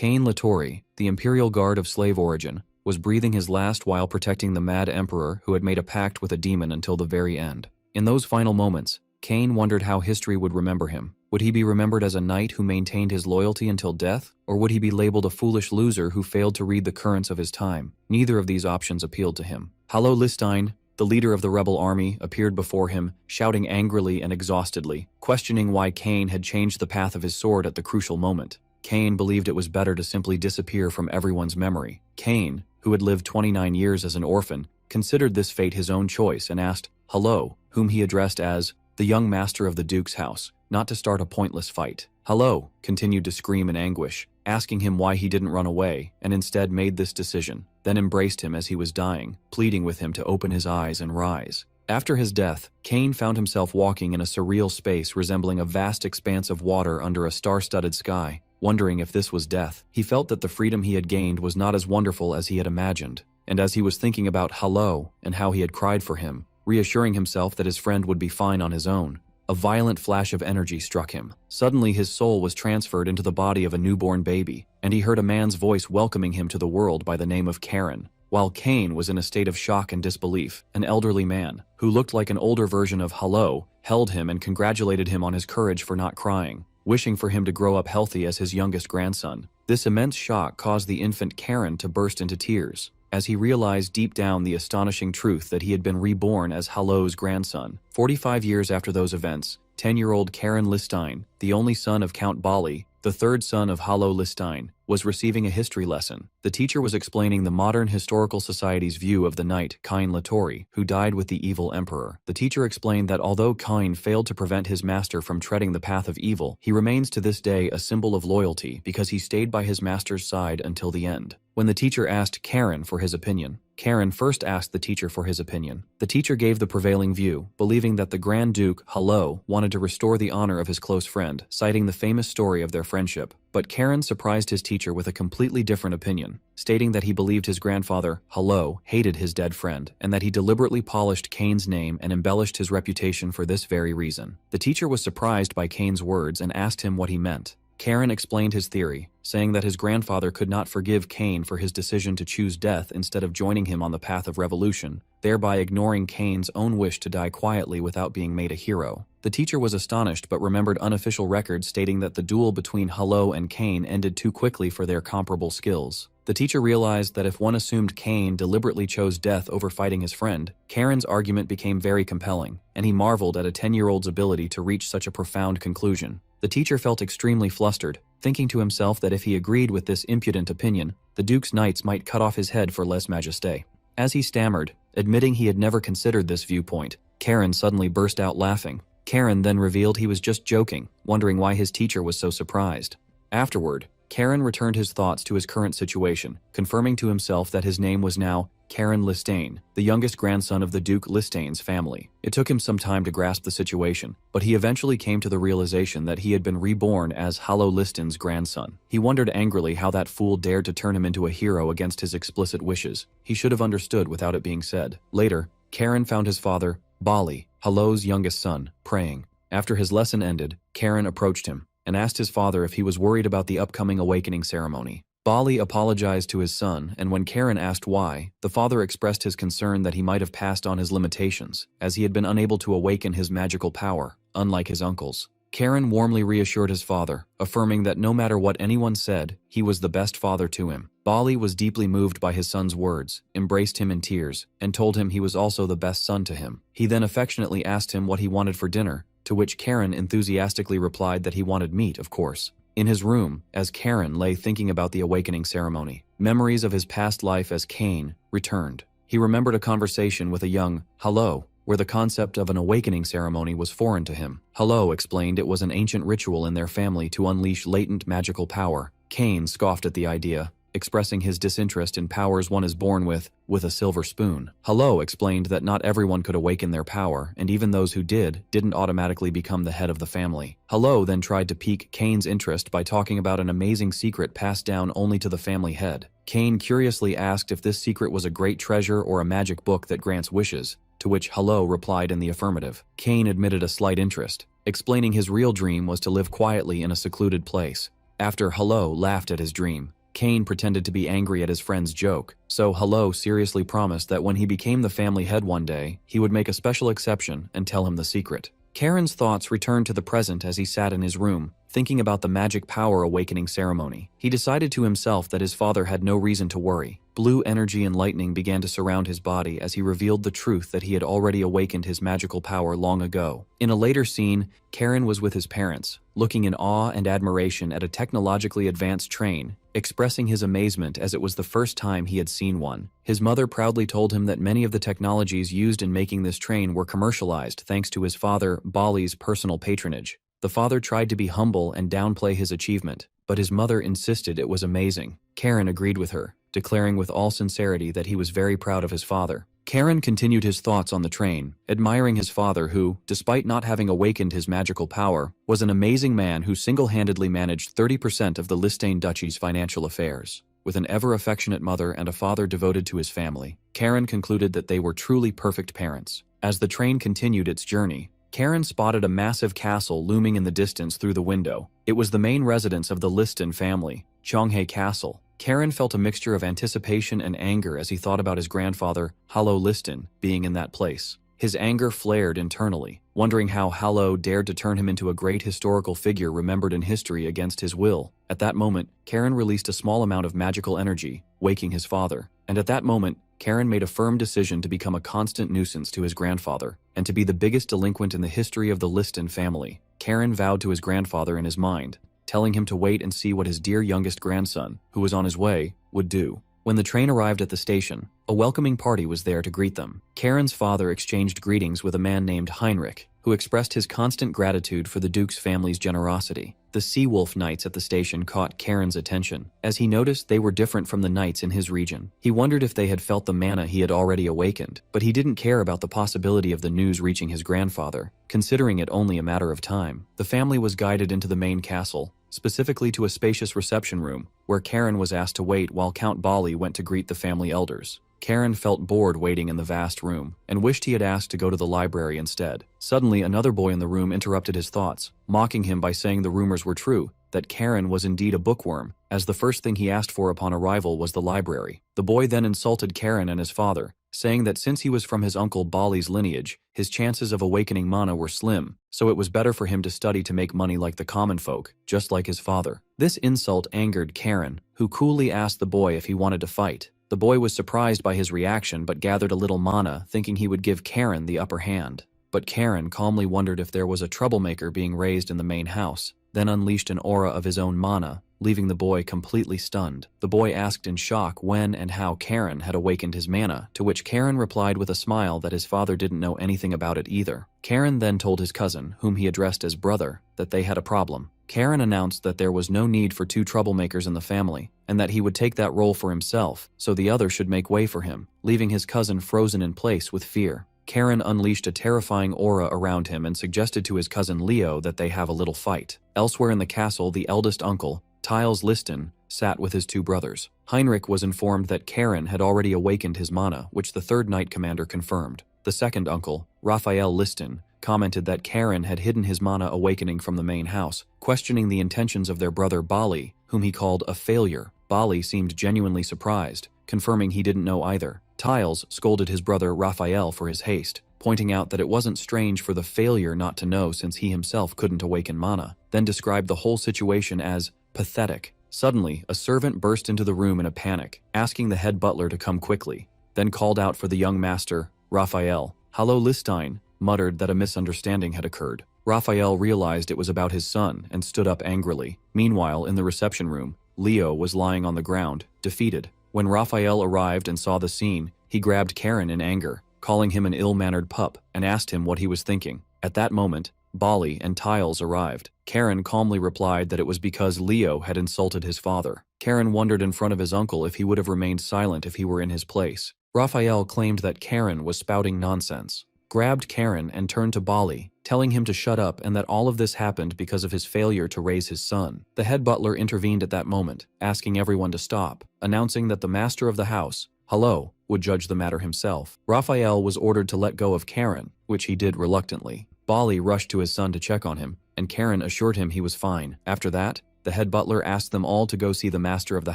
Cain Latori, the imperial guard of slave origin, was breathing his last while protecting the mad emperor who had made a pact with a demon until the very end. In those final moments, Cain wondered how history would remember him. Would he be remembered as a knight who maintained his loyalty until death, or would he be labeled a foolish loser who failed to read the currents of his time? Neither of these options appealed to him. Hallo Listein, the leader of the rebel army, appeared before him, shouting angrily and exhaustedly, questioning why Cain had changed the path of his sword at the crucial moment. Cain believed it was better to simply disappear from everyone's memory. Cain, who had lived 29 years as an orphan, considered this fate his own choice and asked Hallo, whom he addressed as the young master of the Duke's house, not to start a pointless fight. Hallo continued to scream in anguish, asking him why he didn't run away, and instead made this decision, then embraced him as he was dying, pleading with him to open his eyes and rise. After his death, Cain found himself walking in a surreal space resembling a vast expanse of water under a star-studded sky, wondering if this was death. He felt that the freedom he had gained was not as wonderful as he had imagined, and as he was thinking about Hallo and how he had cried for him, reassuring himself that his friend would be fine on his own, a violent flash of energy struck him. Suddenly his soul was transferred into the body of a newborn baby, and he heard a man's voice welcoming him to the world by the name of Karen. While Cain was in a state of shock and disbelief, an elderly man, who looked like an older version of Hallo, held him and congratulated him on his courage for not crying, wishing for him to grow up healthy as his youngest grandson. This immense shock caused the infant Karen to burst into tears, as he realized deep down the astonishing truth that he had been reborn as Hallo's grandson. 45 years after those events, 10-year-old Karen Listein, the only son of Count Bali, the third son of Hallo Listein, was receiving a history lesson. The teacher was explaining the modern historical society's view of the knight Cain Latori, who died with the evil emperor. The teacher explained that although Cain failed to prevent his master from treading the path of evil, he remains to this day a symbol of loyalty because he stayed by his master's side until the end. When the teacher asked Karen for his opinion, Karen first asked the teacher for his opinion. The teacher gave the prevailing view, believing that the Grand Duke, Hallo, wanted to restore the honor of his close friend, citing the famous story of their friendship. But Karen surprised his teacher with a completely different opinion, stating that he believed his grandfather, Hallo, hated his dead friend, and that he deliberately polished Cain's name and embellished his reputation for this very reason. The teacher was surprised by Cain's words and asked him what he meant. Karen explained his theory, saying that his grandfather could not forgive Cain for his decision to choose death instead of joining him on the path of revolution, thereby ignoring Cain's own wish to die quietly without being made a hero. The teacher was astonished but remembered unofficial records stating that the duel between Hallo and Cain ended too quickly for their comparable skills. The teacher realized that if one assumed Cain deliberately chose death over fighting his friend, Karen's argument became very compelling, and he marveled at a 10-year-old's ability to reach such a profound conclusion. The teacher felt extremely flustered, thinking to himself that if he agreed with this impudent opinion, the Duke's knights might cut off his head for lèse majesté. As he stammered, admitting he had never considered this viewpoint, Karen suddenly burst out laughing. Karen then revealed he was just joking, wondering why his teacher was so surprised. Afterward, Karen returned his thoughts to his current situation, confirming to himself that his name was now Karen Listein, the youngest grandson of the Duke Listein's family. It took him some time to grasp the situation, but he eventually came to the realization that he had been reborn as Hallo Listein's grandson. He wondered angrily how that fool dared to turn him into a hero against his explicit wishes. He should have understood without it being said. Later, Karen found his father, Bali, Hallo's youngest son, praying. After his lesson ended, Karen approached him and asked his father if he was worried about the upcoming awakening ceremony. Bali apologized to his son, and when Karen asked why, the father expressed his concern that he might have passed on his limitations, as he had been unable to awaken his magical power, unlike his uncles. Karen warmly reassured his father, affirming that no matter what anyone said, he was the best father to him. Bali was deeply moved by his son's words, embraced him in tears, and told him he was also the best son to him. He then affectionately asked him what he wanted for dinner, to which Karen enthusiastically replied that he wanted meat, of course. In his room, as Karen lay thinking about the awakening ceremony, memories of his past life as Cain returned. He remembered a conversation with a young Hallo, where the concept of an awakening ceremony was foreign to him. Hallo explained it was an ancient ritual in their family to unleash latent magical power. Cain scoffed at the idea, expressing his disinterest in powers one is born with a silver spoon. Hallo explained that not everyone could awaken their power, and even those who didn't automatically become the head of the family. Hallo then tried to pique Cain's interest by talking about an amazing secret passed down only to the family head. Cain curiously asked if this secret was a great treasure or a magic book that grants wishes, to which Hallo replied in the affirmative. Cain admitted a slight interest, explaining his real dream was to live quietly in a secluded place. After Hello laughed at his dream, Kane pretended to be angry at his friend's joke, so Hello seriously promised that when he became the family head one day, he would make a special exception and tell him the secret. Karen's thoughts returned to the present as he sat in his room, thinking about the magic power awakening ceremony. He decided to himself that his father had no reason to worry. Blue energy and lightning began to surround his body as he revealed the truth that he had already awakened his magical power long ago. In a later scene, Karen was with his parents, looking in awe and admiration at a technologically advanced train, expressing his amazement as it was the first time he had seen one. His mother proudly told him that many of the technologies used in making this train were commercialized thanks to his father, Bali's personal patronage. The father tried to be humble and downplay his achievement, but his mother insisted it was amazing. Karen agreed with her, declaring with all sincerity that he was very proud of his father. Karen continued his thoughts on the train, admiring his father who, despite not having awakened his magical power, was an amazing man who single-handedly managed 30% of the Liechtenstein Duchy's financial affairs. With an ever-affectionate mother and a father devoted to his family, Karen concluded that they were truly perfect parents. As the train continued its journey, Karen spotted a massive castle looming in the distance through the window. It was the main residence of the Liechtenstein family, Chonghae Castle. Karen felt a mixture of anticipation and anger as he thought about his grandfather, Hallo Liechtenstein, being in that place. His anger flared internally, wondering how Hallo dared to turn him into a great historical figure remembered in history against his will. At that moment, Karen released a small amount of magical energy, waking his father. And at that moment, Karen made a firm decision to become a constant nuisance to his grandfather, and to be the biggest delinquent in the history of the Liechtenstein family. Karen vowed to his grandfather in his mind, telling him to wait and see what his dear youngest grandson, who was on his way, would do. When the train arrived at the station, a welcoming party was there to greet them. Karen's father exchanged greetings with a man named Heinrich, who expressed his constant gratitude for the Duke's family's generosity. The Sea Wolf Knights at the station caught Karen's attention, as he noticed they were different from the knights in his region. He wondered if they had felt the mana he had already awakened, but he didn't care about the possibility of the news reaching his grandfather, considering it only a matter of time. The family was guided into the main castle, specifically to a spacious reception room, where Karen was asked to wait while Count Bali went to greet the family elders. Karen felt bored waiting in the vast room, and wished he had asked to go to the library instead. Suddenly, another boy in the room interrupted his thoughts, mocking him by saying the rumors were true, that Karen was indeed a bookworm, as the first thing he asked for upon arrival was the library. The boy then insulted Karen and his father, saying that since he was from his uncle Bali's lineage, his chances of awakening mana were slim, so it was better for him to study to make money like the common folk, just like his father. This insult angered Karen, who coolly asked the boy if he wanted to fight. The boy was surprised by his reaction but gathered a little mana, thinking he would give Karen the upper hand. But Karen calmly wondered if there was a troublemaker being raised in the main house, then unleashed an aura of his own mana, leaving the boy completely stunned. The boy asked in shock when and how Karen had awakened his mana, to which Karen replied with a smile that his father didn't know anything about it either. Karen then told his cousin, whom he addressed as brother, that they had a problem. Karen announced that there was no need for two troublemakers in the family, and that he would take that role for himself, so the other should make way for him, leaving his cousin frozen in place with fear. Karen unleashed a terrifying aura around him and suggested to his cousin Leo that they have a little fight. Elsewhere in the castle, the eldest uncle, Tiles Liechtenstein, sat with his two brothers. Heinrich was informed that Karen had already awakened his mana, which the third knight commander confirmed. The second uncle, Raphael Liechtenstein, commented that Karen had hidden his mana awakening from the main house, questioning the intentions of their brother Bali, whom he called a failure. Bali seemed genuinely surprised, confirming he didn't know either. Tiles scolded his brother Raphael for his haste, pointing out that it wasn't strange for the failure not to know since he himself couldn't awaken mana, then described the whole situation as pathetic. Suddenly, a servant burst into the room in a panic, asking the head butler to come quickly, then called out for the young master, Raphael. Hallo Liechtenstein muttered that a misunderstanding had occurred. Raphael realized it was about his son and stood up angrily. Meanwhile, in the reception room, Leo was lying on the ground, defeated. When Raphael arrived and saw the scene, he grabbed Karen in anger, calling him an ill-mannered pup, and asked him what he was thinking. At that moment, Bali and Tiles arrived. Karen calmly replied that it was because Leo had insulted his father. Karen wondered in front of his uncle if he would have remained silent if he were in his place. Raphael claimed that Karen was spouting nonsense, grabbed Karen and turned to Bali, telling him to shut up and that all of this happened because of his failure to raise his son. The head butler intervened at that moment, asking everyone to stop, announcing that the master of the house, Hello, would judge the matter himself. Raphael was ordered to let go of Karen, which he did reluctantly. Bali rushed to his son to check on him, and Karen assured him he was fine. After that, the head butler asked them all to go see the master of the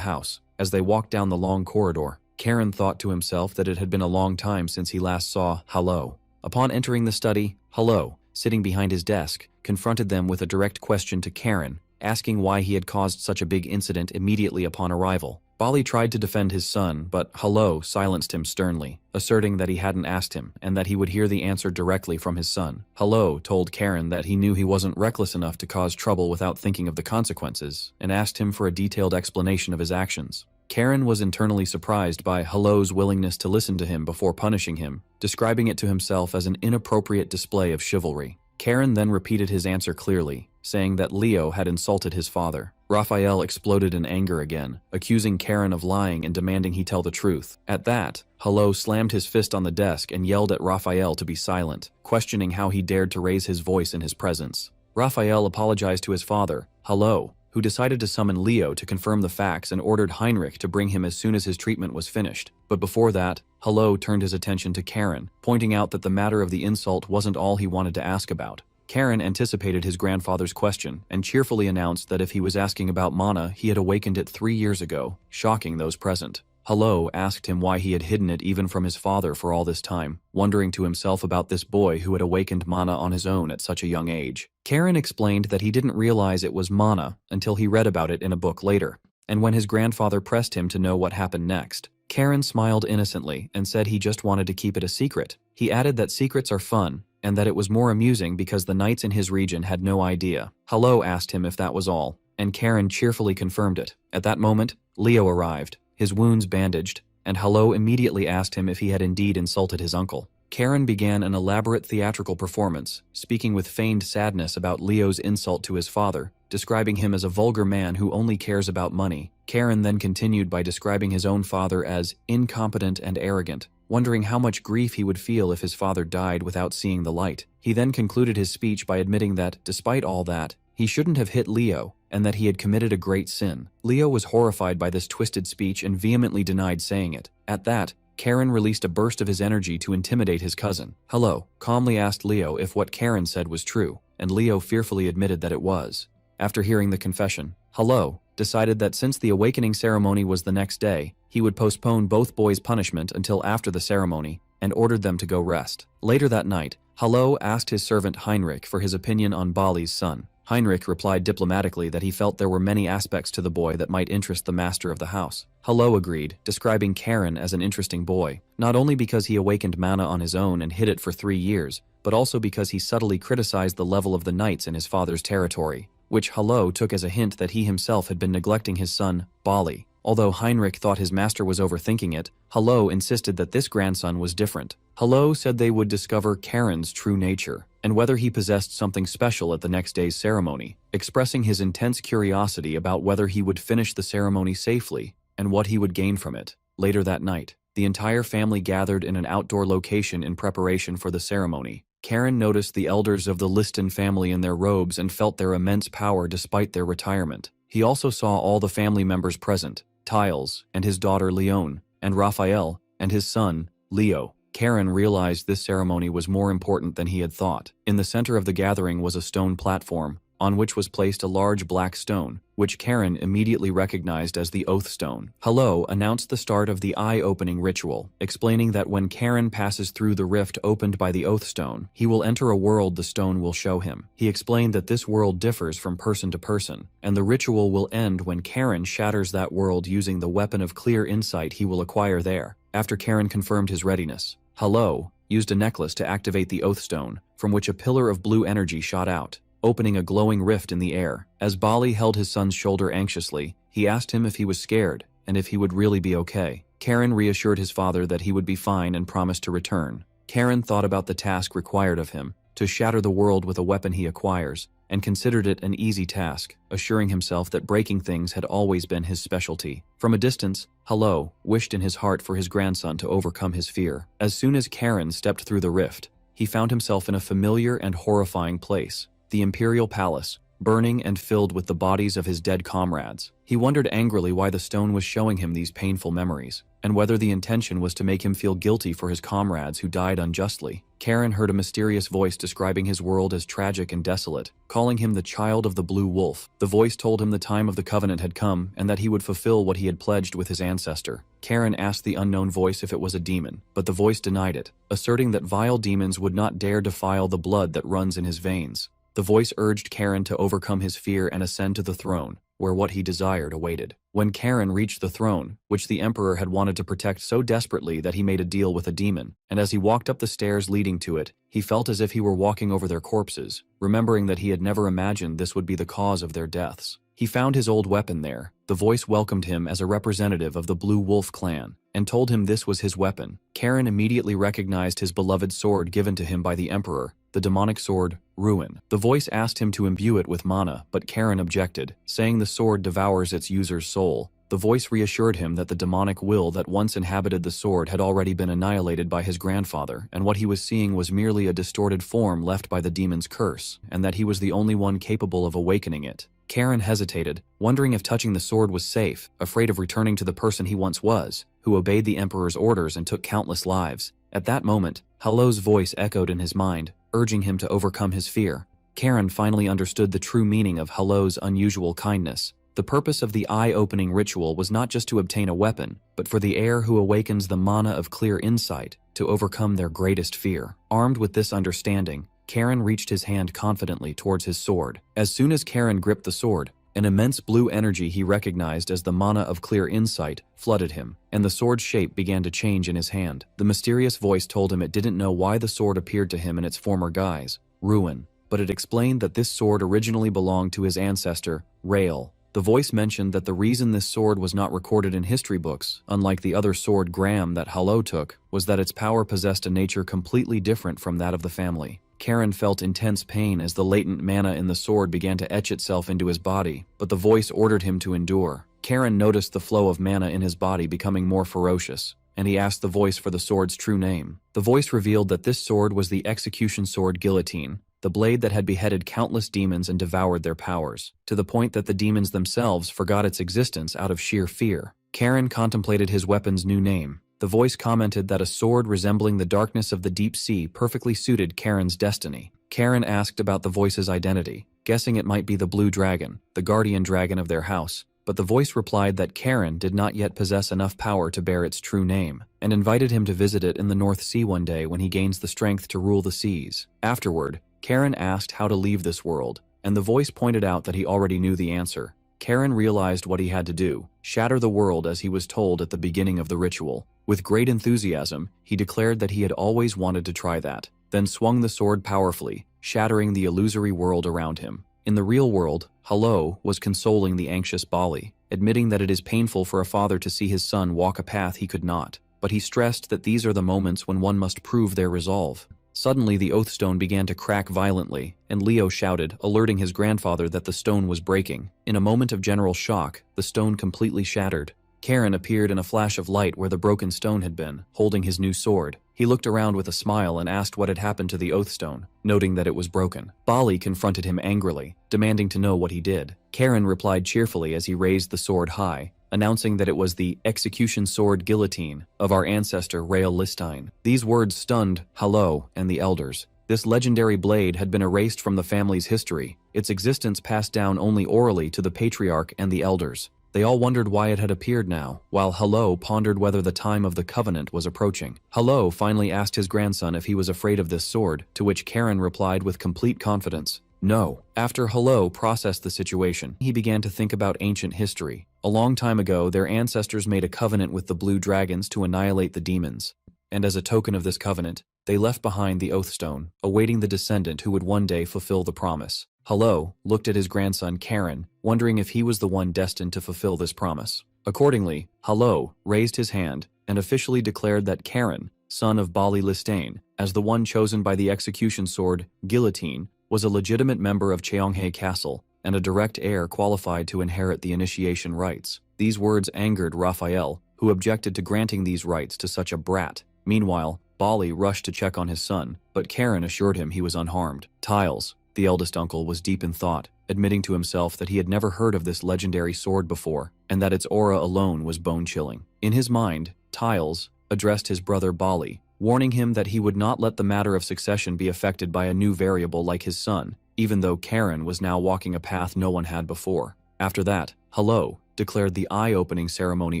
house. As they walked down the long corridor, Karen thought to himself that it had been a long time since he last saw Yahello. Upon entering the study, Yahello, sitting behind his desk, confronted them with a direct question to Karen, asking why he had caused such a big incident immediately upon arrival. Bali tried to defend his son, but Yahello silenced him sternly, asserting that he hadn't asked him and that he would hear the answer directly from his son. Yahello told Karen that he knew he wasn't reckless enough to cause trouble without thinking of the consequences, and asked him for a detailed explanation of his actions. Karen was internally surprised by Yahello's willingness to listen to him before punishing him, describing it to himself as an inappropriate display of chivalry. Karen then repeated his answer clearly, saying that Leo had insulted his father. Raphael exploded in anger again, accusing Karen of lying and demanding he tell the truth. At that, Yahello slammed his fist on the desk and yelled at Raphael to be silent, questioning how he dared to raise his voice in his presence. Raphael apologized to his father, Yahello, who decided to summon Leo to confirm the facts and ordered Heinrich to bring him as soon as his treatment was finished. But before that, Yahello turned his attention to Karen, pointing out that the matter of the insult wasn't all he wanted to ask about. Karen anticipated his grandfather's question and cheerfully announced that if he was asking about mana, he had awakened it 3 years ago, shocking those present. Yahello asked him why he had hidden it even from his father for all this time, wondering to himself about this boy who had awakened mana on his own at such a young age. Karen explained that he didn't realize it was mana until he read about it in a book later, and when his grandfather pressed him to know what happened next. Karen smiled innocently and said he just wanted to keep it a secret. He added that secrets are fun, and that it was more amusing because the knights in his region had no idea. Yahello asked him if that was all, and Karen cheerfully confirmed it. At that moment, Leo arrived, his wounds bandaged, and Yahello immediately asked him if he had indeed insulted his uncle. Karen began an elaborate theatrical performance, speaking with feigned sadness about Leo's insult to his father, describing him as a vulgar man who only cares about money. Karen then continued by describing his own father as incompetent and arrogant, wondering how much grief he would feel if his father died without seeing the light. He then concluded his speech by admitting that, despite all that, he shouldn't have hit Leo, and that he had committed a great sin. Leo was horrified by this twisted speech and vehemently denied saying it. At that, Karen released a burst of his energy to intimidate his cousin. Yahello calmly asked Leo if what Karen said was true, and Leo fearfully admitted that it was. After hearing the confession, Yahello decided that since the awakening ceremony was the next day, he would postpone both boys' punishment until after the ceremony, and ordered them to go rest. Later that night, Yahello asked his servant Heinrich for his opinion on Bali's son. Heinrich replied diplomatically that he felt there were many aspects to the boy that might interest the master of the house. Yahello agreed, describing Karen as an interesting boy, not only because he awakened mana on his own and hid it for 3 years, but also because he subtly criticized the level of the knights in his father's territory, which Yahello took as a hint that he himself had been neglecting his son, Bali. Although Heinrich thought his master was overthinking it, Yahello insisted that this grandson was different. Yahello said they would discover Karen's true nature, and whether he possessed something special at the next day's ceremony, expressing his intense curiosity about whether he would finish the ceremony safely and what he would gain from it. Later that night, the entire family gathered in an outdoor location in preparation for the ceremony. Karen noticed the elders of the Liston family in their robes and felt their immense power despite their retirement. He also saw all the family members present, Tiles and his daughter Leone, and Raphael and his son, Leo. Karen realized this ceremony was more important than he had thought. In the center of the gathering was a stone platform, on which was placed a large black stone, which Karen immediately recognized as the Oath Stone. Yahello announced the start of the eye-opening ritual, explaining that when Karen passes through the rift opened by the Oath Stone, he will enter a world the stone will show him. He explained that this world differs from person to person, and the ritual will end when Karen shatters that world using the weapon of clear insight he will acquire there. After Karen confirmed his readiness, Yahello used a necklace to activate the Oath Stone, from which a pillar of blue energy shot out, opening a glowing rift in the air. As Bali held his son's shoulder anxiously, he asked him if he was scared and if he would really be okay. Karen reassured his father that he would be fine and promised to return. Karen thought about the task required of him, to shatter the world with a weapon he acquires, and considered it an easy task, assuring himself that breaking things had always been his specialty. From a distance, Yahello wished in his heart for his grandson to overcome his fear. As soon as Karen stepped through the rift, he found himself in a familiar and horrifying place. The Imperial Palace, burning and filled with the bodies of his dead comrades. He wondered angrily why the stone was showing him these painful memories, and whether the intention was to make him feel guilty for his comrades who died unjustly. Karen heard a mysterious voice describing his world as tragic and desolate, calling him the child of the blue wolf. The voice told him the time of the covenant had come and that he would fulfill what he had pledged with his ancestor. Karen asked the unknown voice if it was a demon, but the voice denied it, asserting that vile demons would not dare defile the blood that runs in his veins. The voice urged Karen to overcome his fear and ascend to the throne, where what he desired awaited. When Karen reached the throne, which the emperor had wanted to protect so desperately that he made a deal with a demon, and as he walked up the stairs leading to it, he felt as if he were walking over their corpses, remembering that he had never imagined this would be the cause of their deaths. He found his old weapon there. The voice welcomed him as a representative of the Blue Wolf clan, and told him this was his weapon. Karen immediately recognized his beloved sword given to him by the emperor, the demonic sword, Ruin. The voice asked him to imbue it with mana, but Karen objected, saying the sword devours its user's soul. The voice reassured him that the demonic will that once inhabited the sword had already been annihilated by his grandfather, and what he was seeing was merely a distorted form left by the demon's curse, and that he was the only one capable of awakening it. Karen hesitated, wondering if touching the sword was safe, afraid of returning to the person he once was, who obeyed the emperor's orders and took countless lives. At that moment, Yahello's voice echoed in his mind, urging him to overcome his fear. Karen finally understood the true meaning of Yahello's unusual kindness. The purpose of the eye-opening ritual was not just to obtain a weapon, but for the heir who awakens the mana of clear insight to overcome their greatest fear. Armed with this understanding, Karen reached his hand confidently towards his sword. As soon as Karen gripped the sword, an immense blue energy he recognized as the mana of clear insight flooded him, and the sword's shape began to change in his hand. The mysterious voice told him it didn't know why the sword appeared to him in its former guise, Ruin, but it explained that this sword originally belonged to his ancestor, Rael. The voice mentioned that the reason this sword was not recorded in history books, unlike the other sword Graham that Yahello took, was that its power possessed a nature completely different from that of the family. Karen felt intense pain as the latent mana in the sword began to etch itself into his body, but the voice ordered him to endure. Karen noticed the flow of mana in his body becoming more ferocious, and he asked the voice for the sword's true name. The voice revealed that this sword was the execution sword Guillotine, the blade that had beheaded countless demons and devoured their powers, to the point that the demons themselves forgot its existence out of sheer fear. Karen contemplated his weapon's new name. The voice commented that a sword resembling the darkness of the deep sea perfectly suited Karen's destiny. Karen asked about the voice's identity, guessing it might be the blue dragon, the guardian dragon of their house, but the voice replied that Karen did not yet possess enough power to bear its true name, and invited him to visit it in the North Sea one day when he gains the strength to rule the seas. Afterward, Karen asked how to leave this world, and the voice pointed out that he already knew the answer. Karen realized what he had to do, shatter the world as he was told at the beginning of the ritual. With great enthusiasm, he declared that he had always wanted to try that, then swung the sword powerfully, shattering the illusory world around him. In the real world, Yahello was consoling the anxious Bali, admitting that it is painful for a father to see his son walk a path he could not, but he stressed that these are the moments when one must prove their resolve. Suddenly the oath stone began to crack violently, and Leo shouted, alerting his grandfather that the stone was breaking. In a moment of general shock, the stone completely shattered. Karen appeared in a flash of light where the broken stone had been, holding his new sword. He looked around with a smile and asked what had happened to the oath stone, noting that it was broken. Bali confronted him angrily, demanding to know what he did. Karen replied cheerfully as he raised the sword high, announcing that it was the execution sword Guillotine of our ancestor Rael Listine. These words stunned Yahello and the elders. This legendary blade had been erased from the family's history, its existence passed down only orally to the patriarch and the elders. They all wondered why it had appeared now, while Yahello pondered whether the time of the covenant was approaching. Yahello finally asked his grandson if he was afraid of this sword, to which Karen replied with complete confidence, no. After Yahello processed the situation, he began to think about ancient history. A long time ago, their ancestors made a covenant with the blue dragons to annihilate the demons, and as a token of this covenant, they left behind the oath stone, awaiting the descendant who would one day fulfill the promise. Yahello looked at his grandson Karen, wondering if he was the one destined to fulfill this promise. Accordingly, Yahello raised his hand and officially declared that Karen, son of Bali Listane, as the one chosen by the execution sword, Guillotine, was a legitimate member of Cheonghae Castle and a direct heir qualified to inherit the initiation rites. These words angered Raphael, who objected to granting these rights to such a brat. Meanwhile, Bali rushed to check on his son, but Karen assured him he was unharmed. Tiles, the eldest uncle, was deep in thought. admitting to himself that he had never heard of this legendary sword before, and that its aura alone was bone-chilling. In his mind, Tiles addressed his brother Bali, warning him that he would not let the matter of succession be affected by a new variable like his son, even though Karen was now walking a path no one had before. After that, Hello declared the eye-opening ceremony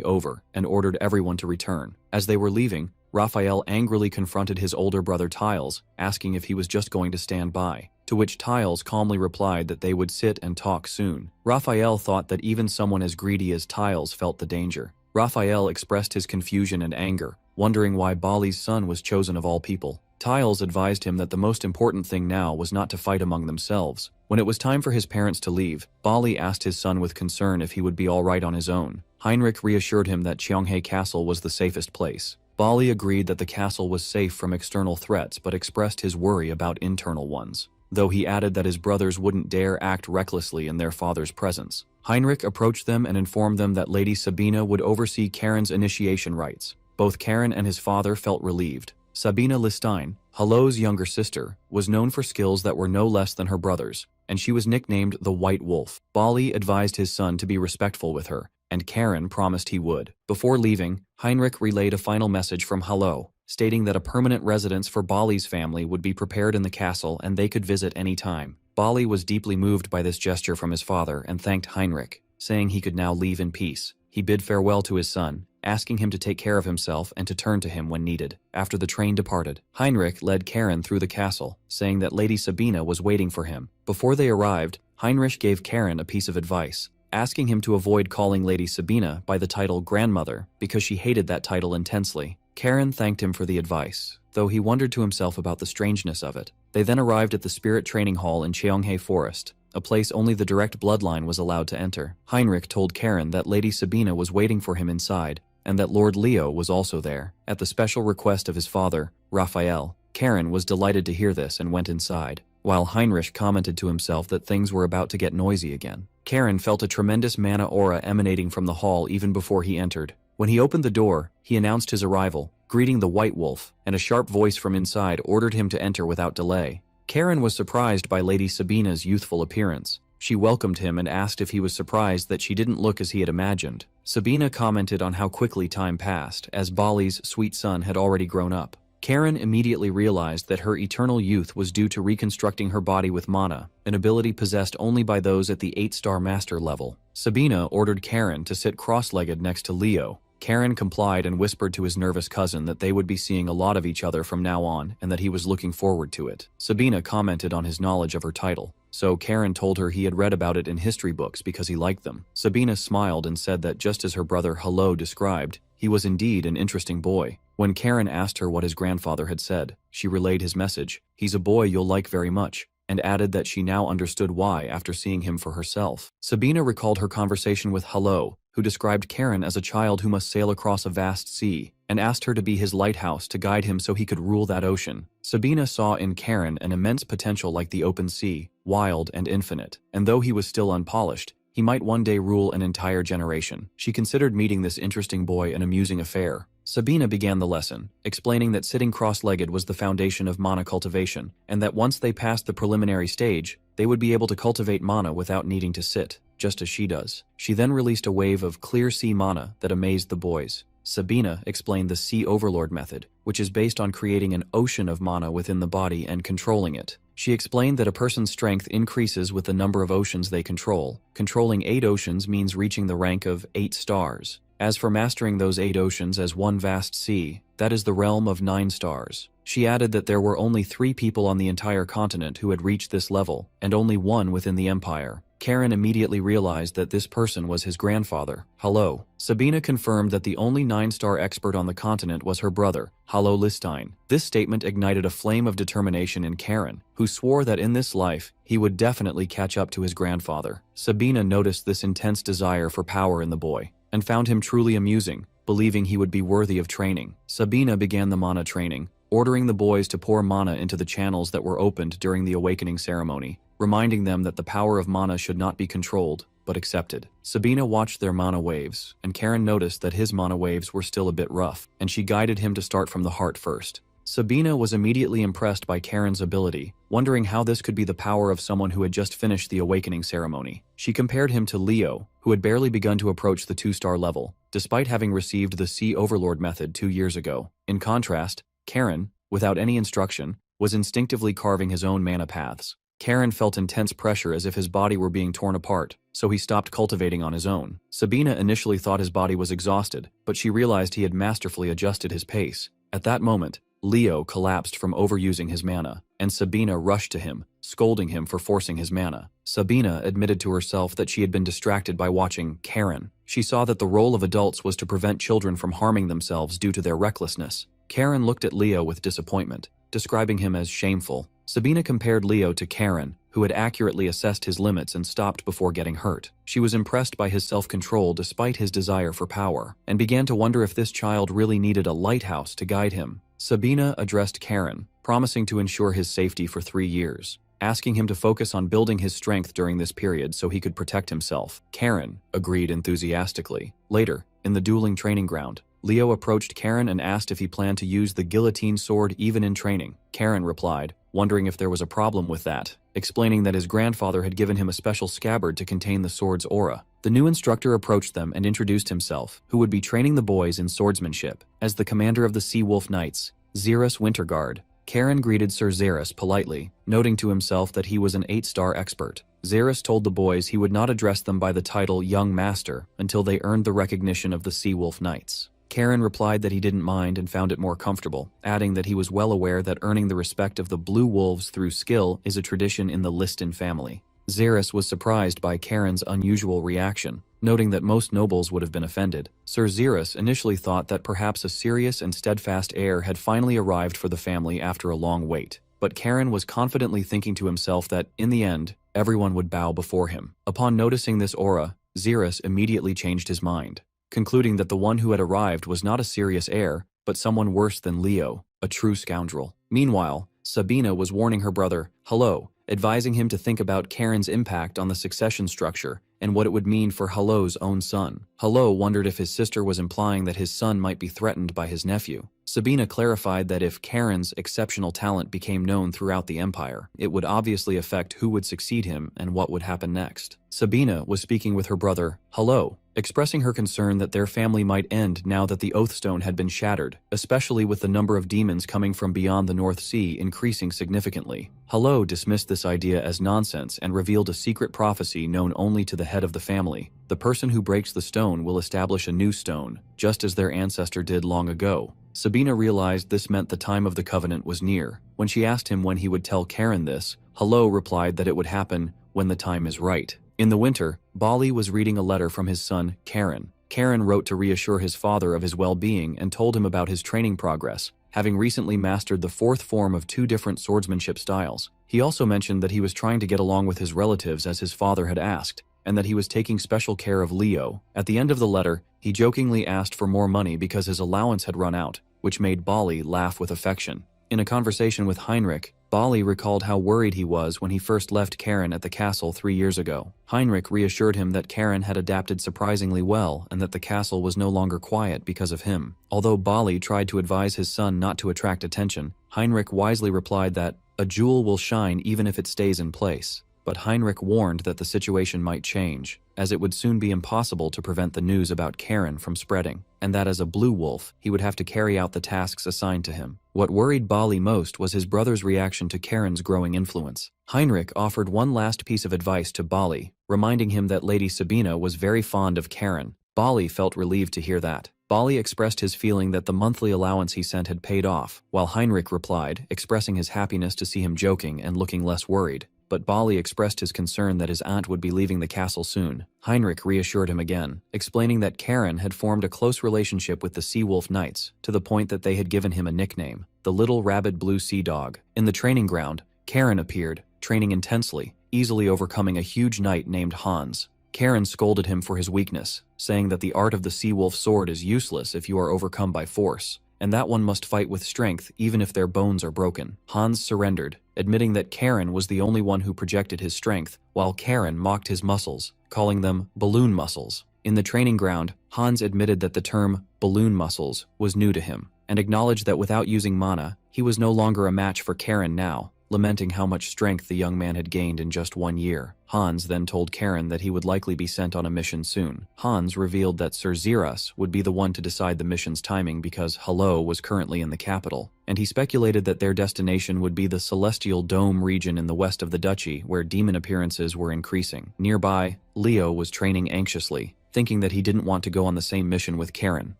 over and ordered everyone to return. As they were leaving, Raphael angrily confronted his older brother Tiles, asking if he was just going to stand by, to which Tiles calmly replied that they would sit and talk soon. Raphael thought that even someone as greedy as Tiles felt the danger. Raphael expressed his confusion and anger, wondering why Bali's son was chosen of all people. Tiles advised him that the most important thing now was not to fight among themselves. When it was time for his parents to leave, Bali asked his son with concern if he would be all right on his own. Heinrich reassured him that Cheonghae Castle was the safest place. Bali agreed that the castle was safe from external threats but expressed his worry about internal ones, though he added that his brothers wouldn't dare act recklessly in their father's presence. Heinrich approached them and informed them that Lady Sabina would oversee Karen's initiation rites. Both Karen and his father felt relieved. Sabina Listein, Hello's younger sister, was known for skills that were no less than her brother's, and she was nicknamed the White Wolf. Bali advised his son to be respectful with her, and Karen promised he would. Before leaving, Heinrich relayed a final message from Hello, stating that a permanent residence for Bali's family would be prepared in the castle and they could visit any time. Bali was deeply moved by this gesture from his father and thanked Heinrich, saying he could now leave in peace. He bid farewell to his son, asking him to take care of himself and to turn to him when needed. After the train departed, Heinrich led Karen through the castle, saying that Lady Sabina was waiting for him. Before they arrived, Heinrich gave Karen a piece of advice, asking him to avoid calling Lady Sabina by the title grandmother because she hated that title intensely. Karen thanked him for the advice, though he wondered to himself about the strangeness of it. They then arrived at the spirit training hall in Cheonghae Forest, a place only the direct bloodline was allowed to enter. Heinrich told Karen that Lady Sabina was waiting for him inside, and that Lord Leo was also there. At the special request of his father, Raphael, Karen was delighted to hear this and went inside, while Heinrich commented to himself that things were about to get noisy again. Karen felt a tremendous mana aura emanating from the hall even before he entered. When he opened the door, he announced his arrival, greeting the White Wolf, and a sharp voice from inside ordered him to enter without delay. Karen was surprised by Lady Sabina's youthful appearance. She welcomed him and asked if he was surprised that she didn't look as he had imagined. Sabina commented on how quickly time passed, as Bali's sweet son had already grown up. Karen immediately realized that her eternal youth was due to reconstructing her body with mana, an ability possessed only by those at the 8-star master level. Sabina ordered Karen to sit cross-legged next to Leo. Karen complied and whispered to his nervous cousin that they would be seeing a lot of each other from now on and that he was looking forward to it. Sabina commented on his knowledge of her title, so Karen told her he had read about it in history books because he liked them. Sabina smiled and said that just as her brother Hello described, he was indeed an interesting boy. When Karen asked her what his grandfather had said, she relayed his message, "He's a boy you'll like very much," and added that she now understood why after seeing him for herself. Sabina recalled her conversation with Hello, who described Karen as a child who must sail across a vast sea, and asked her to be his lighthouse to guide him so he could rule that ocean. Sabina saw in Karen an immense potential like the open sea, wild and infinite, and though he was still unpolished, he might one day rule an entire generation. She considered meeting this interesting boy an amusing affair. Sabina began the lesson, explaining that sitting cross-legged was the foundation of mana cultivation, and that once they passed the preliminary stage, they would be able to cultivate mana without needing to sit, just as she does. She then released a wave of clear sea mana that amazed the boys. Sabina explained the Sea Overlord method, which is based on creating an ocean of mana within the body and controlling it. She explained that a person's strength increases with the number of oceans they control. Controlling 8 oceans means reaching the rank of 8 stars. As for mastering those 8 oceans as one vast sea, that is the realm of 9 stars. She added that there were only 3 people on the entire continent who had reached this level, and only 1 within the empire. Karen immediately realized that this person was his grandfather, Hello. Sabina confirmed that the only 9-star expert on the continent was her brother, Hello Listein. This statement ignited a flame of determination in Karen, who swore that in this life, he would definitely catch up to his grandfather. Sabina noticed this intense desire for power in the boy, and found him truly amusing, believing he would be worthy of training. Sabina began the mana training, ordering the boys to pour mana into the channels that were opened during the awakening ceremony, reminding them that the power of mana should not be controlled, but accepted. Sabina watched their mana waves, and Karen noticed that his mana waves were still a bit rough, and she guided him to start from the heart first. Sabina was immediately impressed by Karen's ability, wondering how this could be the power of someone who had just finished the awakening ceremony. She compared him to Leo, who had barely begun to approach the 2-star level, despite having received the Sea Overlord method 2 years ago. In contrast, Karen, without any instruction, was instinctively carving his own mana paths. Karen felt intense pressure as if his body were being torn apart, so he stopped cultivating on his own. Sabina initially thought his body was exhausted, but she realized he had masterfully adjusted his pace. At that moment, Leo collapsed from overusing his mana, and Sabina rushed to him, scolding him for forcing his mana. Sabina admitted to herself that she had been distracted by watching Karen. She saw that the role of adults was to prevent children from harming themselves due to their recklessness. Karen looked at Leo with disappointment, describing him as shameful. Sabina compared Leo to Karen, who had accurately assessed his limits and stopped before getting hurt. She was impressed by his self-control despite his desire for power, and began to wonder if this child really needed a lighthouse to guide him. Sabina addressed Karen, promising to ensure his safety for 3 years, asking him to focus on building his strength during this period so he could protect himself. Karen agreed enthusiastically. Later, in the dueling training ground, Leo approached Karen and asked if he planned to use the guillotine sword even in training. Karen replied, wondering if there was a problem with that, explaining that his grandfather had given him a special scabbard to contain the sword's aura. The new instructor approached them and introduced himself, who would be training the boys in swordsmanship. As the commander of the Sea Wolf Knights, Xerus Winterguard, Karen greeted Sir Xerus politely, noting to himself that he was an 8-star expert. Xerus told the boys he would not address them by the title Young Master until they earned the recognition of the Sea Wolf Knights. Karen replied that he didn't mind and found it more comfortable, adding that he was well aware that earning the respect of the Blue Wolves through skill is a tradition in the Liston family. Xerus was surprised by Karen's unusual reaction, noting that most nobles would have been offended. Sir Xerus initially thought that perhaps a serious and steadfast heir had finally arrived for the family after a long wait, but Karen was confidently thinking to himself that, in the end, everyone would bow before him. Upon noticing this aura, Xerus immediately changed his mind, concluding that the one who had arrived was not a serious heir, but someone worse than Leo, a true scoundrel. Meanwhile, Sabina was warning her brother, Hello, advising him to think about Karen's impact on the succession structure and what it would mean for Hello's own son. Hello wondered if his sister was implying that his son might be threatened by his nephew. Sabina clarified that if Karen's exceptional talent became known throughout the empire, it would obviously affect who would succeed him and what would happen next. Sabina was speaking with her brother, Hello, expressing her concern that their family might end now that the Oathstone had been shattered, especially with the number of demons coming from beyond the North Sea increasing significantly. Hello dismissed this idea as nonsense and revealed a secret prophecy known only to the head of the family. The person who breaks the stone will establish a new stone, just as their ancestor did long ago. Sabina realized this meant the time of the covenant was near. When she asked him when he would tell Karen this, Hello replied that it would happen when the time is right. In the winter, Bali was reading a letter from his son, Karen. Karen wrote to reassure his father of his well-being and told him about his training progress, having recently mastered the 4th form of 2 different swordsmanship styles. He also mentioned that he was trying to get along with his relatives as his father had asked, and that he was taking special care of Leo. At the end of the letter, he jokingly asked for more money because his allowance had run out, which made Bali laugh with affection. In a conversation with Heinrich, Bali recalled how worried he was when he first left Karen at the castle 3 years ago. Heinrich reassured him that Karen had adapted surprisingly well and that the castle was no longer quiet because of him. Although Bali tried to advise his son not to attract attention, Heinrich wisely replied that a jewel will shine even if it stays in place. But Heinrich warned that the situation might change, as it would soon be impossible to prevent the news about Karen from spreading, and that as a blue wolf, he would have to carry out the tasks assigned to him. What worried Bali most was his brother's reaction to Karen's growing influence. Heinrich offered one last piece of advice to Bali, reminding him that Lady Sabina was very fond of Karen. Bali felt relieved to hear that. Bali expressed his feeling that the monthly allowance he sent had paid off, while Heinrich replied, expressing his happiness to see him joking and looking less worried. But Bali expressed his concern that his aunt would be leaving the castle soon. Heinrich reassured him again, explaining that Karen had formed a close relationship with the Sea Wolf Knights, to the point that they had given him a nickname, the Little Rabid Blue Sea Dog. In the training ground, Karen appeared, training intensely, easily overcoming a huge knight named Hans. Karen scolded him for his weakness, saying that the art of the Sea Wolf sword is useless if you are overcome by force, and that one must fight with strength even if their bones are broken. Hans surrendered, admitting that Karen was the only one who projected his strength, while Karen mocked his muscles, calling them balloon muscles. In the training ground, Hans admitted that the term balloon muscles was new to him, and acknowledged that without using mana, He was no longer a match for Karen now, lamenting how much strength the young man had gained in just 1 year. Hans then told Karen that he would likely be sent on a mission soon. Hans revealed that Sir Zeras would be the one to decide the mission's timing because Yahello was currently in the capital, and he speculated that their destination would be the Celestial Dome region in the west of the duchy where demon appearances were increasing. Nearby, Leo was training anxiously, thinking that he didn't want to go on the same mission with Karen,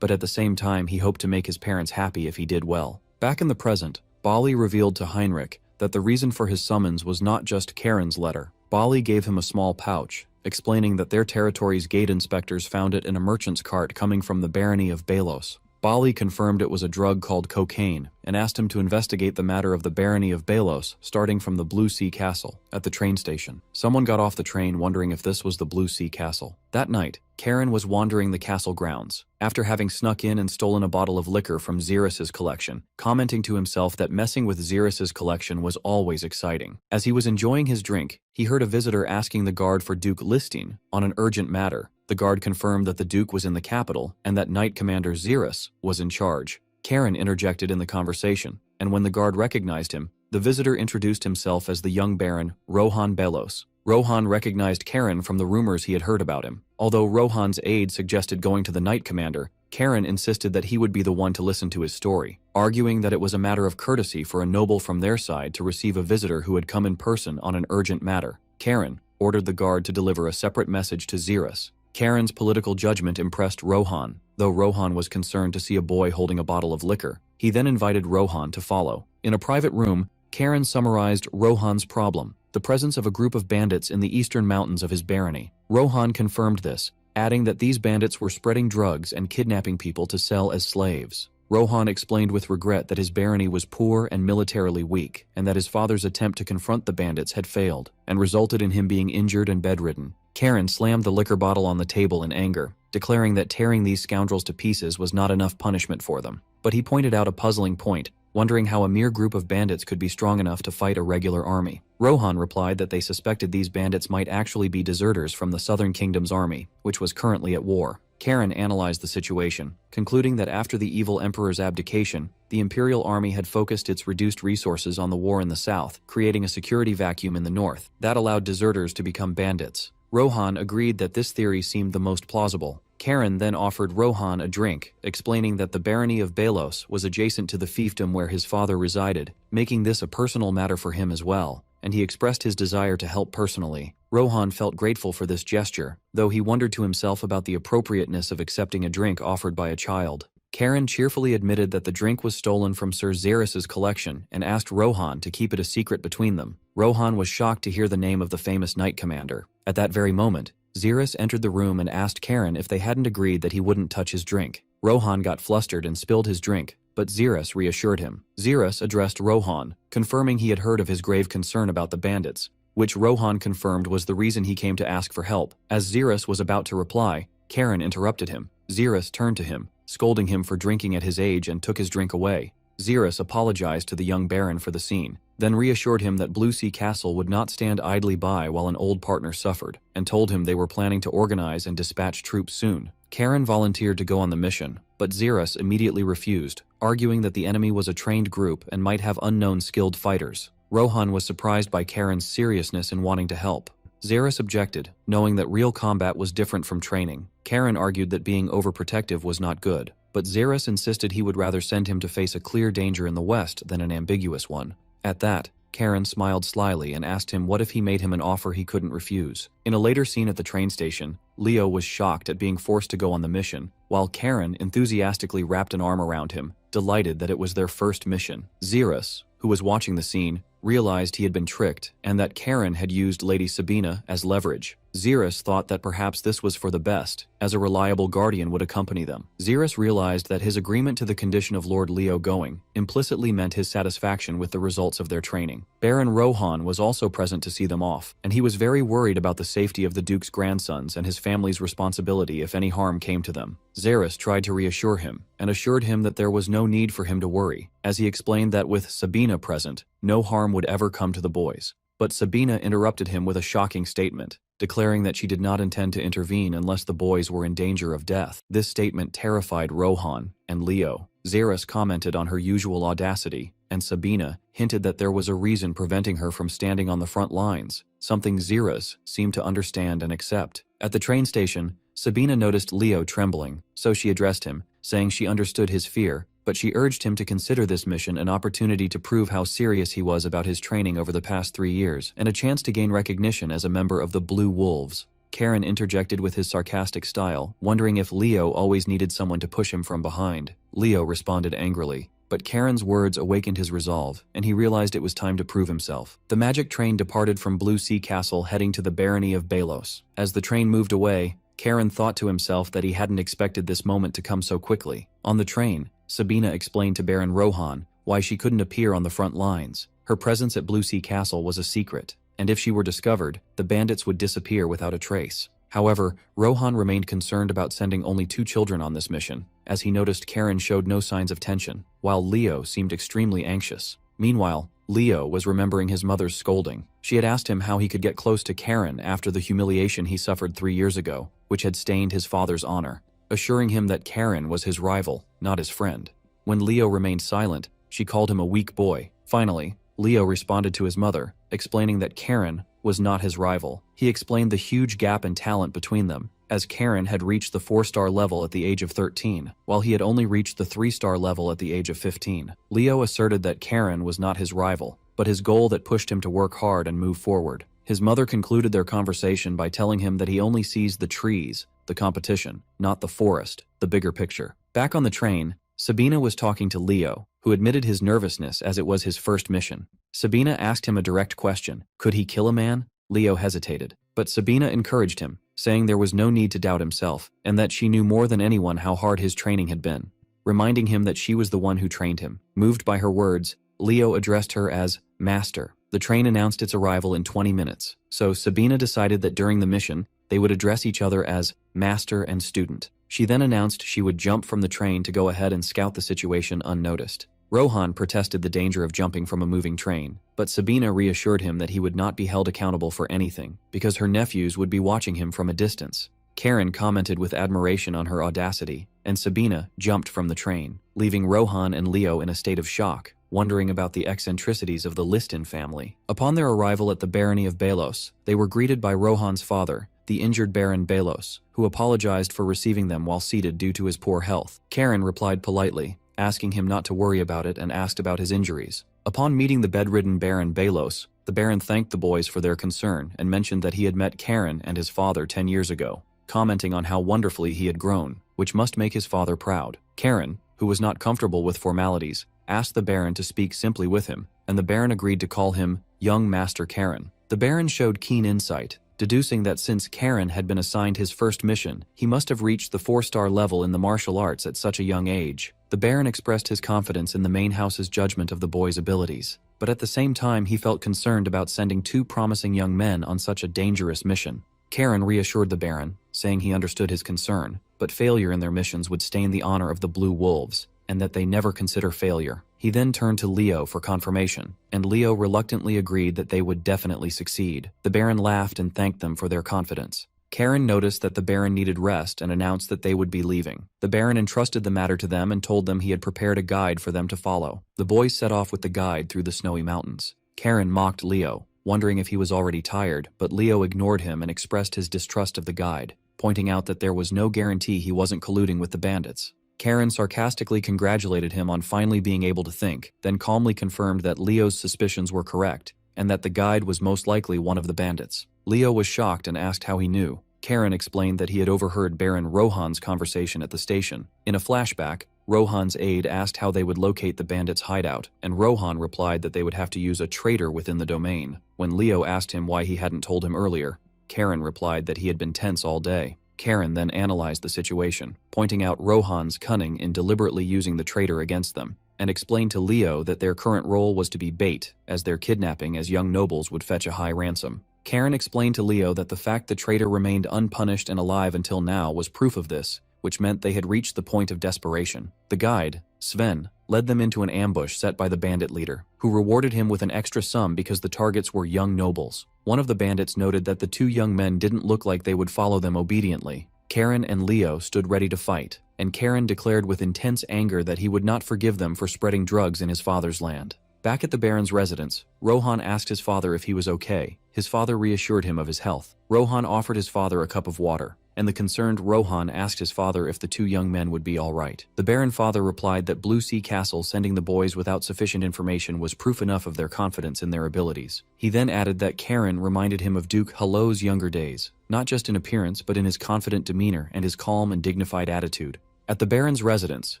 but at the same time he hoped to make his parents happy if he did well. Back in the present, Bali revealed to Heinrich that the reason for his summons was not just Karen's letter. Bali gave him a small pouch, explaining that their territory's gate inspectors found it in a merchant's cart coming from the barony of Balos. Bali confirmed it was a drug called cocaine and asked him to investigate the matter of the barony of Balos, starting from the Blue Sea Castle. At the train station, someone got off the train wondering if this was the Blue Sea Castle. That night, Karen was wandering the castle grounds, after having snuck in and stolen a bottle of liquor from Xerxes' collection, commenting to himself that messing with Xerxes' collection was always exciting. As he was enjoying his drink, he heard a visitor asking the guard for Duke Listing on an urgent matter. The guard confirmed that the Duke was in the capital and that Knight Commander Xerxes was in charge. Karen interjected in the conversation, and when the guard recognized him, the visitor introduced himself as the young Baron Rohan Belos. Rohan recognized Karen from the rumors he had heard about him. Although Rohan's aide suggested going to the Knight Commander, Karen insisted that he would be the one to listen to his story, arguing that it was a matter of courtesy for a noble from their side to receive a visitor who had come in person on an urgent matter. Karen ordered the guard to deliver a separate message to Xerxes. Karen's political judgment impressed Rohan, though Rohan was concerned to see a boy holding a bottle of liquor. He then invited Rohan to follow. In a private room, Karen summarized Rohan's problem, the presence of a group of bandits in the eastern mountains of his barony. Rohan confirmed this, adding that these bandits were spreading drugs and kidnapping people to sell as slaves. Rohan explained with regret that his barony was poor and militarily weak, and that his father's attempt to confront the bandits had failed, and resulted in him being injured and bedridden. Karen slammed the liquor bottle on the table in anger, declaring that tearing these scoundrels to pieces was not enough punishment for them. But he pointed out a puzzling point, wondering how a mere group of bandits could be strong enough to fight a regular army. Rohan replied that they suspected these bandits might actually be deserters from the Southern Kingdom's army, which was currently at war. Karen analyzed the situation, concluding that after the evil emperor's abdication, the imperial army had focused its reduced resources on the war in the south, creating a security vacuum in the north. That allowed deserters to become bandits. Rohan agreed that this theory seemed the most plausible. Karen then offered Rohan a drink, explaining that the barony of Balos was adjacent to the fiefdom where his father resided, making this a personal matter for him as well, and he expressed his desire to help personally. Rohan felt grateful for this gesture, though he wondered to himself about the appropriateness of accepting a drink offered by a child. Karen cheerfully admitted that the drink was stolen from Sir Xerxes' collection and asked Rohan to keep it a secret between them. Rohan was shocked to hear the name of the famous Knight Commander. At that very moment, Xerxes entered the room and asked Karen if they hadn't agreed that he wouldn't touch his drink. Rohan got flustered and spilled his drink, but Xerxes reassured him. Xerxes addressed Rohan, confirming he had heard of his grave concern about the bandits, which Rohan confirmed was the reason he came to ask for help. As Xerxes was about to reply, Karen interrupted him. Xerxes turned to him, scolding him for drinking at his age, and took his drink away. Xerxes apologized to the young baron for the scene, then reassured him that Blue Sea Castle would not stand idly by while an old partner suffered, and told him they were planning to organize and dispatch troops soon. Karen volunteered to go on the mission, but Xerxes immediately refused, arguing that the enemy was a trained group and might have unknown skilled fighters. Rohan was surprised by Karen's seriousness in wanting to help. Xerxes objected, knowing that real combat was different from training. Karen argued that being overprotective was not good, but Xerxes insisted he would rather send him to face a clear danger in the west than an ambiguous one. At that, Karen smiled slyly and asked him what if he made him an offer he couldn't refuse. In a later scene at the train station, Leo was shocked at being forced to go on the mission, while Karen enthusiastically wrapped an arm around him, delighted that it was their first mission. Xerxes, who was watching the scene, realized he had been tricked and that Karen had used Lady Sabina as leverage. Xerxes thought that perhaps this was for the best, as a reliable guardian would accompany them. Xerxes realized that his agreement to the condition of Lord Leo going implicitly meant his satisfaction with the results of their training. Baron Rohan was also present to see them off, and he was very worried about the safety of the Duke's grandsons and his family's responsibility if any harm came to them. Xerxes tried to reassure him, and assured him that there was no need for him to worry, as he explained that with Sabina present, no harm would ever come to the boys. But Sabina interrupted him with a shocking statement, declaring that she did not intend to intervene unless the boys were in danger of death. This statement terrified Rohan and Leo. Xerxes commented on her usual audacity, and Sabina hinted that there was a reason preventing her from standing on the front lines, something Zeras seemed to understand and accept. At the train station, Sabina noticed Leo trembling, so she addressed him, saying she understood his fear, but she urged him to consider this mission an opportunity to prove how serious he was about his training over the past 3 years, and a chance to gain recognition as a member of the Blue Wolves. Karen interjected with his sarcastic style, wondering if Leo always needed someone to push him from behind. Leo responded angrily, but Karen's words awakened his resolve, and he realized it was time to prove himself. The magic train departed from Blue Sea Castle, heading to the barony of Belos. As the train moved away, Karen thought to himself that he hadn't expected this moment to come so quickly. On the train, Sabina explained to Baron Rohan why she couldn't appear on the front lines. Her presence at Blue Sea Castle was a secret, and if she were discovered, the bandits would disappear without a trace. However, Rohan remained concerned about sending only 2 children on this mission, as he noticed Karen showed no signs of tension, while Leo seemed extremely anxious. Meanwhile, Leo was remembering his mother's scolding. She had asked him how he could get close to Karen after the humiliation he suffered 3 years ago, which had stained his father's honor, assuring him that Karen was his rival, not his friend. When Leo remained silent, she called him a weak boy. Finally, Leo responded to his mother, explaining that Karen was not his rival. He explained the huge gap in talent between them, as Karen had reached the 4-star level at the age of 13, while he had only reached the 3-star level at the age of 15. Leo asserted that Karen was not his rival, but his goal that pushed him to work hard and move forward. His mother concluded their conversation by telling him that he only sees the trees, the competition, not the forest, the bigger picture. Back on the train, Sabina was talking to Leo, who admitted his nervousness as it was his first mission. Sabina asked him a direct question. Could he kill a man? Leo hesitated, but Sabina encouraged him, saying there was no need to doubt himself, and that she knew more than anyone how hard his training had been, reminding him that she was the one who trained him. Moved by her words, Leo addressed her as Master. The train announced its arrival in 20 minutes, so Sabina decided that during the mission, they would address each other as Master and Student. She then announced she would jump from the train to go ahead and scout the situation unnoticed. Rohan protested the danger of jumping from a moving train, but Sabina reassured him that he would not be held accountable for anything, because her nephews would be watching him from a distance. Karen commented with admiration on her audacity, and Sabina jumped from the train, leaving Rohan and Leo in a state of shock, wondering about the eccentricities of the Liston family. Upon their arrival at the barony of Belos, they were greeted by Rohan's father, the injured Baron Belos, who apologized for receiving them while seated due to his poor health. Karen replied politely, asking him not to worry about it, and asked about his injuries. Upon meeting the bedridden Baron Belos, the Baron thanked the boys for their concern and mentioned that he had met Karen and his father 10 years ago, commenting on how wonderfully he had grown, which must make his father proud. Karen, who was not comfortable with formalities, asked the Baron to speak simply with him, and the Baron agreed to call him Young Master Karen. The Baron showed keen insight, deducing that since Karen had been assigned his first mission, he must have reached the 4-star level in the martial arts at such a young age. The Baron expressed his confidence in the main house's judgment of the boy's abilities, but at the same time he felt concerned about sending 2 promising young men on such a dangerous mission. Karen reassured the Baron, saying he understood his concern, but failure in their missions would stain the honor of the Blue Wolves, and that they never consider failure. He then turned to Leo for confirmation, and Leo reluctantly agreed that they would definitely succeed. The Baron laughed and thanked them for their confidence. Karen noticed that the Baron needed rest and announced that they would be leaving. The Baron entrusted the matter to them and told them he had prepared a guide for them to follow. The boys set off with the guide through the snowy mountains. Karen mocked Leo, wondering if he was already tired, but Leo ignored him and expressed his distrust of the guide, pointing out that there was no guarantee he wasn't colluding with the bandits. Karen sarcastically congratulated him on finally being able to think, then calmly confirmed that Leo's suspicions were correct, and that the guide was most likely one of the bandits. Leo was shocked and asked how he knew. Karen explained that he had overheard Baron Rohan's conversation at the station. In a flashback, Rohan's aide asked how they would locate the bandits' hideout, and Rohan replied that they would have to use a traitor within the domain. When Leo asked him why he hadn't told him earlier, Karen replied that he had been tense all day. Karen then analyzed the situation, pointing out Rohan's cunning in deliberately using the traitor against them, and explained to Leo that their current role was to be bait, as their kidnapping as young nobles would fetch a high ransom. Karen explained to Leo that the fact the traitor remained unpunished and alive until now was proof of this, which meant they had reached the point of desperation. The guide, Sven, led them into an ambush set by the bandit leader, who rewarded him with an extra sum because the targets were young nobles. One of the bandits noted that the 2 young men didn't look like they would follow them obediently, Karen and Leo stood ready to fight, and Karen declared with intense anger that he would not forgive them for spreading drugs in his father's land. Back at the Baron's residence, Rohan asked his father if he was okay. His father reassured him of his health. Rohan offered his father a cup of water, and the concerned Rohan asked his father if the two young men would be all right. The Baron father replied that Blue Sea Castle sending the boys without sufficient information was proof enough of their confidence in their abilities. He then added that Karen reminded him of Duke Yahello's younger days, not just in appearance but in his confident demeanor and his calm and dignified attitude. At the Baron's residence,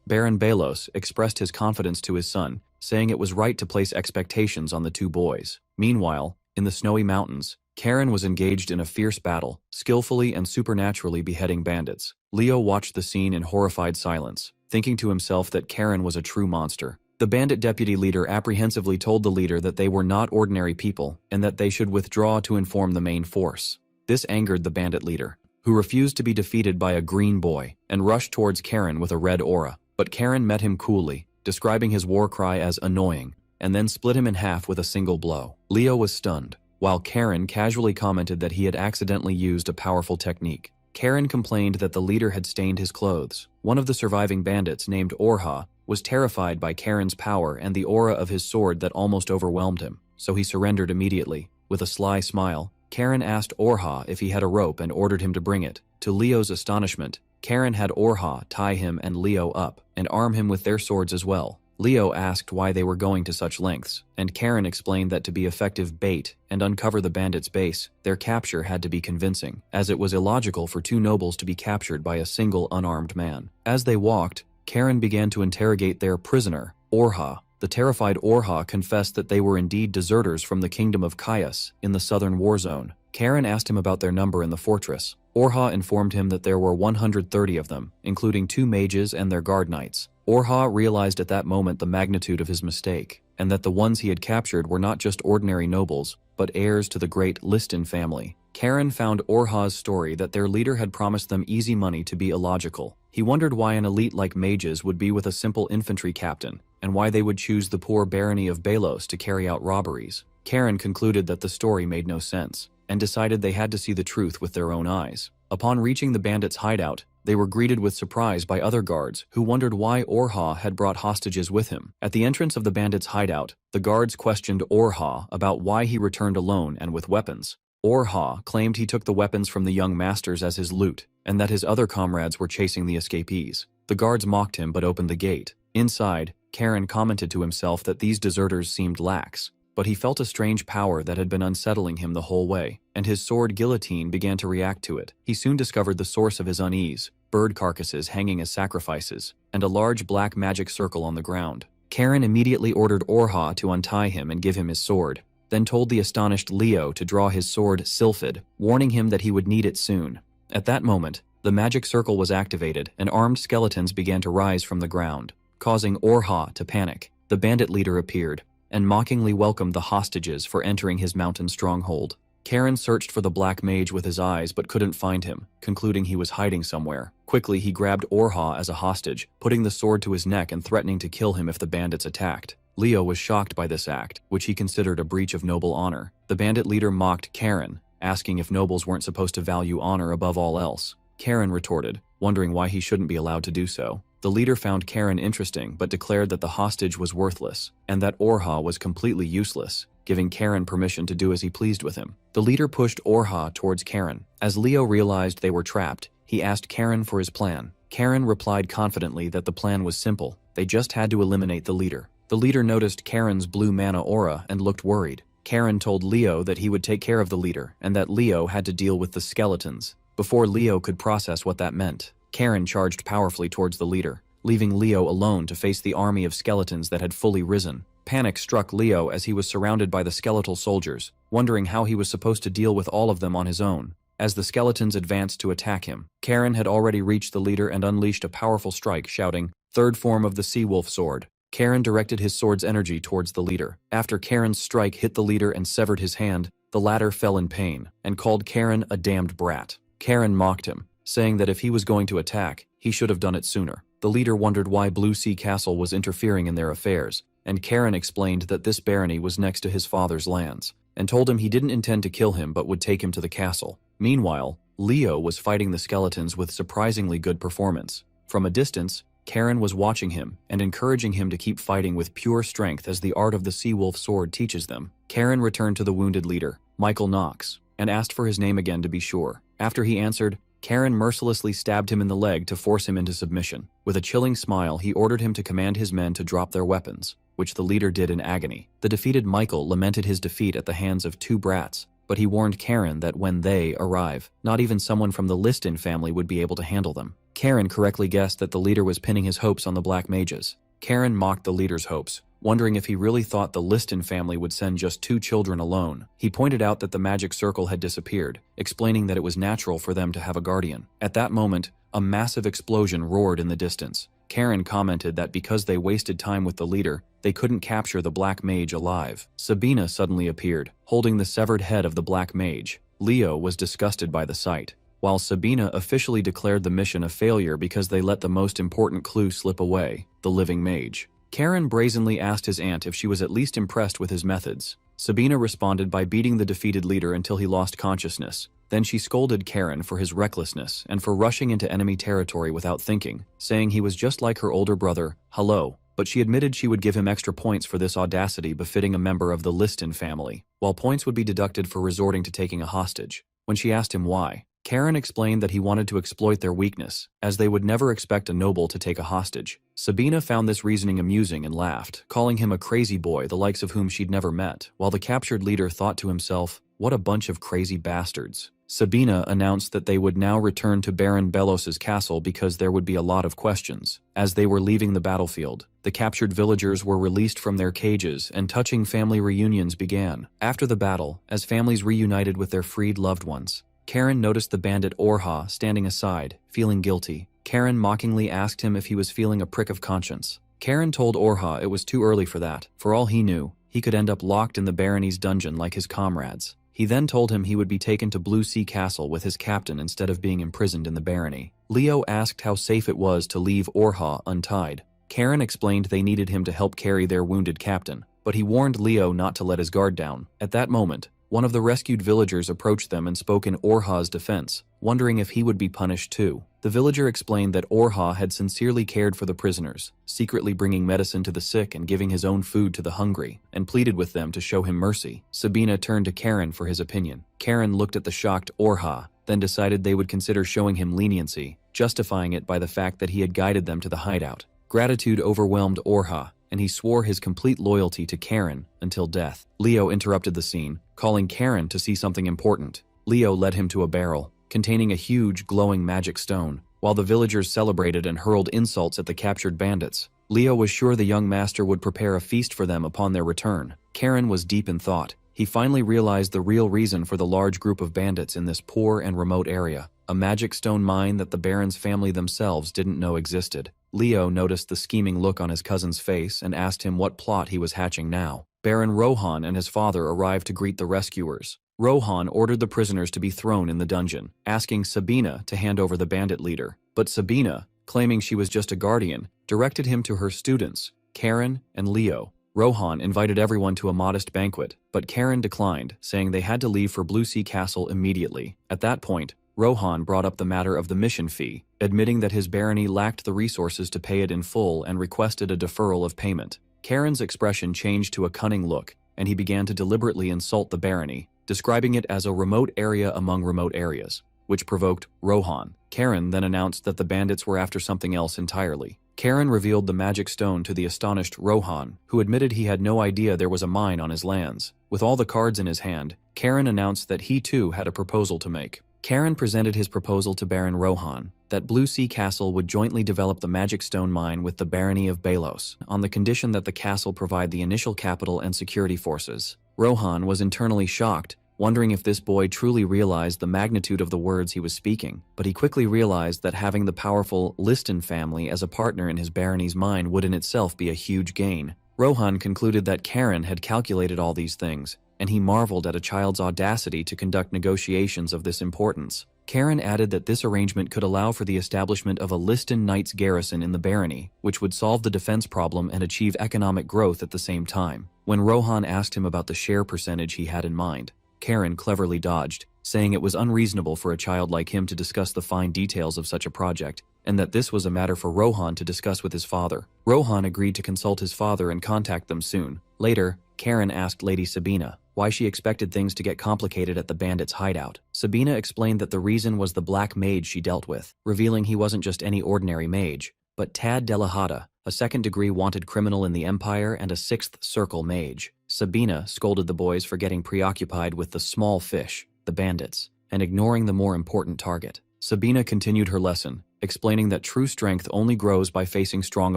Baron Belos expressed his confidence to his son, saying it was right to place expectations on the two boys. Meanwhile, in the snowy mountains, Karen was engaged in a fierce battle, skillfully and supernaturally beheading bandits. Leo watched the scene in horrified silence, thinking to himself that Karen was a true monster. The bandit deputy leader apprehensively told the leader that they were not ordinary people and that they should withdraw to inform the main force. This angered the bandit leader, who refused to be defeated by a green boy and rushed towards Karen with a red aura. But Karen met him coolly, describing his war cry as annoying, and then split him in half with a single blow. Leo was stunned, while Karen casually commented that he had accidentally used a powerful technique. Karen complained that the leader had stained his clothes. One of the surviving bandits, named Orha, was terrified by Karen's power and the aura of his sword that almost overwhelmed him, so he surrendered immediately. With a sly smile, Karen asked Orha if he had a rope and ordered him to bring it. To Leo's astonishment, Karen had Orha tie him and Leo up, and arm him with their swords as well. Leo asked why they were going to such lengths, and Karen explained that to be effective bait and uncover the bandits' base, their capture had to be convincing, as it was illogical for two nobles to be captured by a single unarmed man. As they walked, Karen began to interrogate their prisoner, Orha. The terrified Orha confessed that they were indeed deserters from the kingdom of Caius in the southern war zone. Karen asked him about their number in the fortress. Orha informed him that there were 130 of them, including 2 mages and their guard knights. Orha realized at that moment the magnitude of his mistake, and that the ones he had captured were not just ordinary nobles, but heirs to the great Liston family. Karen found Orha's story that their leader had promised them easy money to be illogical. He wondered why an elite like mages would be with a simple infantry captain, and why they would choose the poor barony of Belos to carry out robberies. Karen concluded that the story made no sense, and decided they had to see the truth with their own eyes. Upon reaching the bandits' hideout, they were greeted with surprise by other guards who wondered why Orha had brought hostages with him. At the entrance of the bandits' hideout, the guards questioned Orha about why he returned alone and with weapons. Orha claimed he took the weapons from the young masters as his loot, and that his other comrades were chasing the escapees. The guards mocked him but opened the gate. Inside, Karen commented to himself that these deserters seemed lax, but he felt a strange power that had been unsettling him the whole way, and his sword guillotine began to react to it. He soon discovered the source of his unease: bird carcasses hanging as sacrifices, and a large black magic circle on the ground. Karen immediately ordered Orha to untie him and give him his sword, then told the astonished Leo to draw his sword Sylphid, warning him that he would need it soon. At that moment, the magic circle was activated, and armed skeletons began to rise from the ground, causing Orha to panic. The bandit leader appeared, and mockingly welcomed the hostages for entering his mountain stronghold. Karen searched for the black mage with his eyes but couldn't find him, concluding he was hiding somewhere. Quickly, he grabbed Orha as a hostage, putting the sword to his neck and threatening to kill him if the bandits attacked. Leo was shocked by this act, which he considered a breach of noble honor. The bandit leader mocked Karen, asking if nobles weren't supposed to value honor above all else. Karen retorted, wondering why he shouldn't be allowed to do so. The leader found Karen interesting but declared that the hostage was worthless, and that Orha was completely useless, giving Karen permission to do as he pleased with him. The leader pushed Orha towards Karen. As Leo realized they were trapped, he asked Karen for his plan. Karen replied confidently that the plan was simple. They just had to eliminate the leader. The leader noticed Karen's blue mana aura and looked worried. Karen told Leo that he would take care of the leader and that Leo had to deal with the skeletons. Before Leo could process what that meant, Karen charged powerfully towards the leader, leaving Leo alone to face the army of skeletons that had fully risen. Panic struck Leo as he was surrounded by the skeletal soldiers, wondering how he was supposed to deal with all of them on his own. As the skeletons advanced to attack him, Karen had already reached the leader and unleashed a powerful strike, shouting, "Third form of the Sea Wolf Sword." Karen directed his sword's energy towards the leader. After Karen's strike hit the leader and severed his hand, the latter fell in pain and called Karen a damned brat. Karen mocked him, saying that if he was going to attack, he should have done it sooner. The leader wondered why Blue Sea Castle was interfering in their affairs, and Karen explained that this barony was next to his father's lands, and told him he didn't intend to kill him but would take him to the castle. Meanwhile, Leo was fighting the skeletons with surprisingly good performance. From a distance, Karen was watching him and encouraging him to keep fighting with pure strength as the art of the Seawolf sword teaches them. Karen returned to the wounded leader, Michael Knox, and asked for his name again to be sure. After he answered, Karen mercilessly stabbed him in the leg to force him into submission. With a chilling smile, he ordered him to command his men to drop their weapons, which the leader did in agony. The defeated Michael lamented his defeat at the hands of two brats, but he warned Karen that when they arrive, not even someone from the Liston family would be able to handle them. Karen correctly guessed that the leader was pinning his hopes on the Black Mages. Karen mocked the leader's hopes, wondering if he really thought the Liston family would send just 2 children alone. He pointed out that the magic circle had disappeared, explaining that it was natural for them to have a guardian. At that moment, a massive explosion roared in the distance. Karen commented that because they wasted time with the leader, they couldn't capture the Black Mage alive. Sabina suddenly appeared, holding the severed head of the Black Mage. Leo was disgusted by the sight, while Sabina officially declared the mission a failure because they let the most important clue slip away, the living mage. Karen brazenly asked his aunt if she was at least impressed with his methods. Sabina responded by beating the defeated leader until he lost consciousness. Then she scolded Karen for his recklessness and for rushing into enemy territory without thinking, saying he was just like her older brother, Yahello, but she admitted she would give him extra points for this audacity befitting a member of the Liston family, while points would be deducted for resorting to taking a hostage. When she asked him why, Karen explained that he wanted to exploit their weakness, as they would never expect a noble to take a hostage. Sabina found this reasoning amusing and laughed, calling him a crazy boy the likes of whom she'd never met, while the captured leader thought to himself, what a bunch of crazy bastards. Sabina announced that they would now return to Baron Belos's castle because there would be a lot of questions. As they were leaving the battlefield, the captured villagers were released from their cages and touching family reunions began. After the battle, as families reunited with their freed loved ones, Karen noticed the bandit Orha standing aside, feeling guilty. Karen mockingly asked him if he was feeling a prick of conscience. Karen told Orha it was too early for that. For all he knew, he could end up locked in the barony's dungeon like his comrades. He then told him he would be taken to Blue Sea Castle with his captain instead of being imprisoned in the barony. Leo asked how safe it was to leave Orha untied. Karen explained they needed him to help carry their wounded captain, but he warned Leo not to let his guard down. At that moment, one of the rescued villagers approached them and spoke in Orha's defense, wondering if he would be punished too. The villager explained that Orha had sincerely cared for the prisoners, secretly bringing medicine to the sick and giving his own food to the hungry, and pleaded with them to show him mercy. Sabina turned to Karen for his opinion. Karen looked at the shocked Orha, then decided they would consider showing him leniency, justifying it by the fact that he had guided them to the hideout. Gratitude overwhelmed Orha, and he swore his complete loyalty to Karen until death. Leo interrupted the scene, calling Karen to see something important. Leo led him to a barrel, containing a huge, glowing magic stone. While the villagers celebrated and hurled insults at the captured bandits, Leo was sure the young master would prepare a feast for them upon their return. Karen was deep in thought. He finally realized the real reason for the large group of bandits in this poor and remote area, a magic stone mine that the Baron's family themselves didn't know existed. Leo noticed the scheming look on his cousin's face and asked him what plot he was hatching now. Baron Rohan and his father arrived to greet the rescuers. Rohan ordered the prisoners to be thrown in the dungeon, asking Sabina to hand over the bandit leader. But Sabina, claiming she was just a guardian, directed him to her students, Karen and Leo. Rohan invited everyone to a modest banquet, but Karen declined, saying they had to leave for Blue Sea Castle immediately. At that point, Rohan brought up the matter of the mission fee, admitting that his barony lacked the resources to pay it in full and requested a deferral of payment. Karen's expression changed to a cunning look, and he began to deliberately insult the barony, describing it as a remote area among remote areas, which provoked Rohan. Karen then announced that the bandits were after something else entirely. Karen revealed the magic stone to the astonished Rohan, who admitted he had no idea there was a mine on his lands. With all the cards in his hand, Karen announced that he too had a proposal to make. Karen presented his proposal to Baron Rohan, that Blue Sea Castle would jointly develop the magic stone mine with the barony of Belos, on the condition that the castle provide the initial capital and security forces. Rohan was internally shocked, wondering if this boy truly realized the magnitude of the words he was speaking, but he quickly realized that having the powerful Liston family as a partner in his barony's mine would in itself be a huge gain. Rohan concluded that Karen had calculated all these things, and he marveled at a child's audacity to conduct negotiations of this importance. Karen added that this arrangement could allow for the establishment of a Liston Knights garrison in the barony, which would solve the defense problem and achieve economic growth at the same time. When Rohan asked him about the share percentage he had in mind, Karen cleverly dodged, saying it was unreasonable for a child like him to discuss the fine details of such a project, and that this was a matter for Rohan to discuss with his father. Rohan agreed to consult his father and contact them soon. Later, Karen asked Lady Sabina why she expected things to get complicated at the bandits' hideout. Sabina explained that the reason was the black mage she dealt with, revealing he wasn't just any ordinary mage, but Tad Delahada, a second-degree wanted criminal in the Empire and a sixth circle mage. Sabina scolded the boys for getting preoccupied with the small fish, the bandits, and ignoring the more important target. Sabina continued her lesson, explaining that true strength only grows by facing strong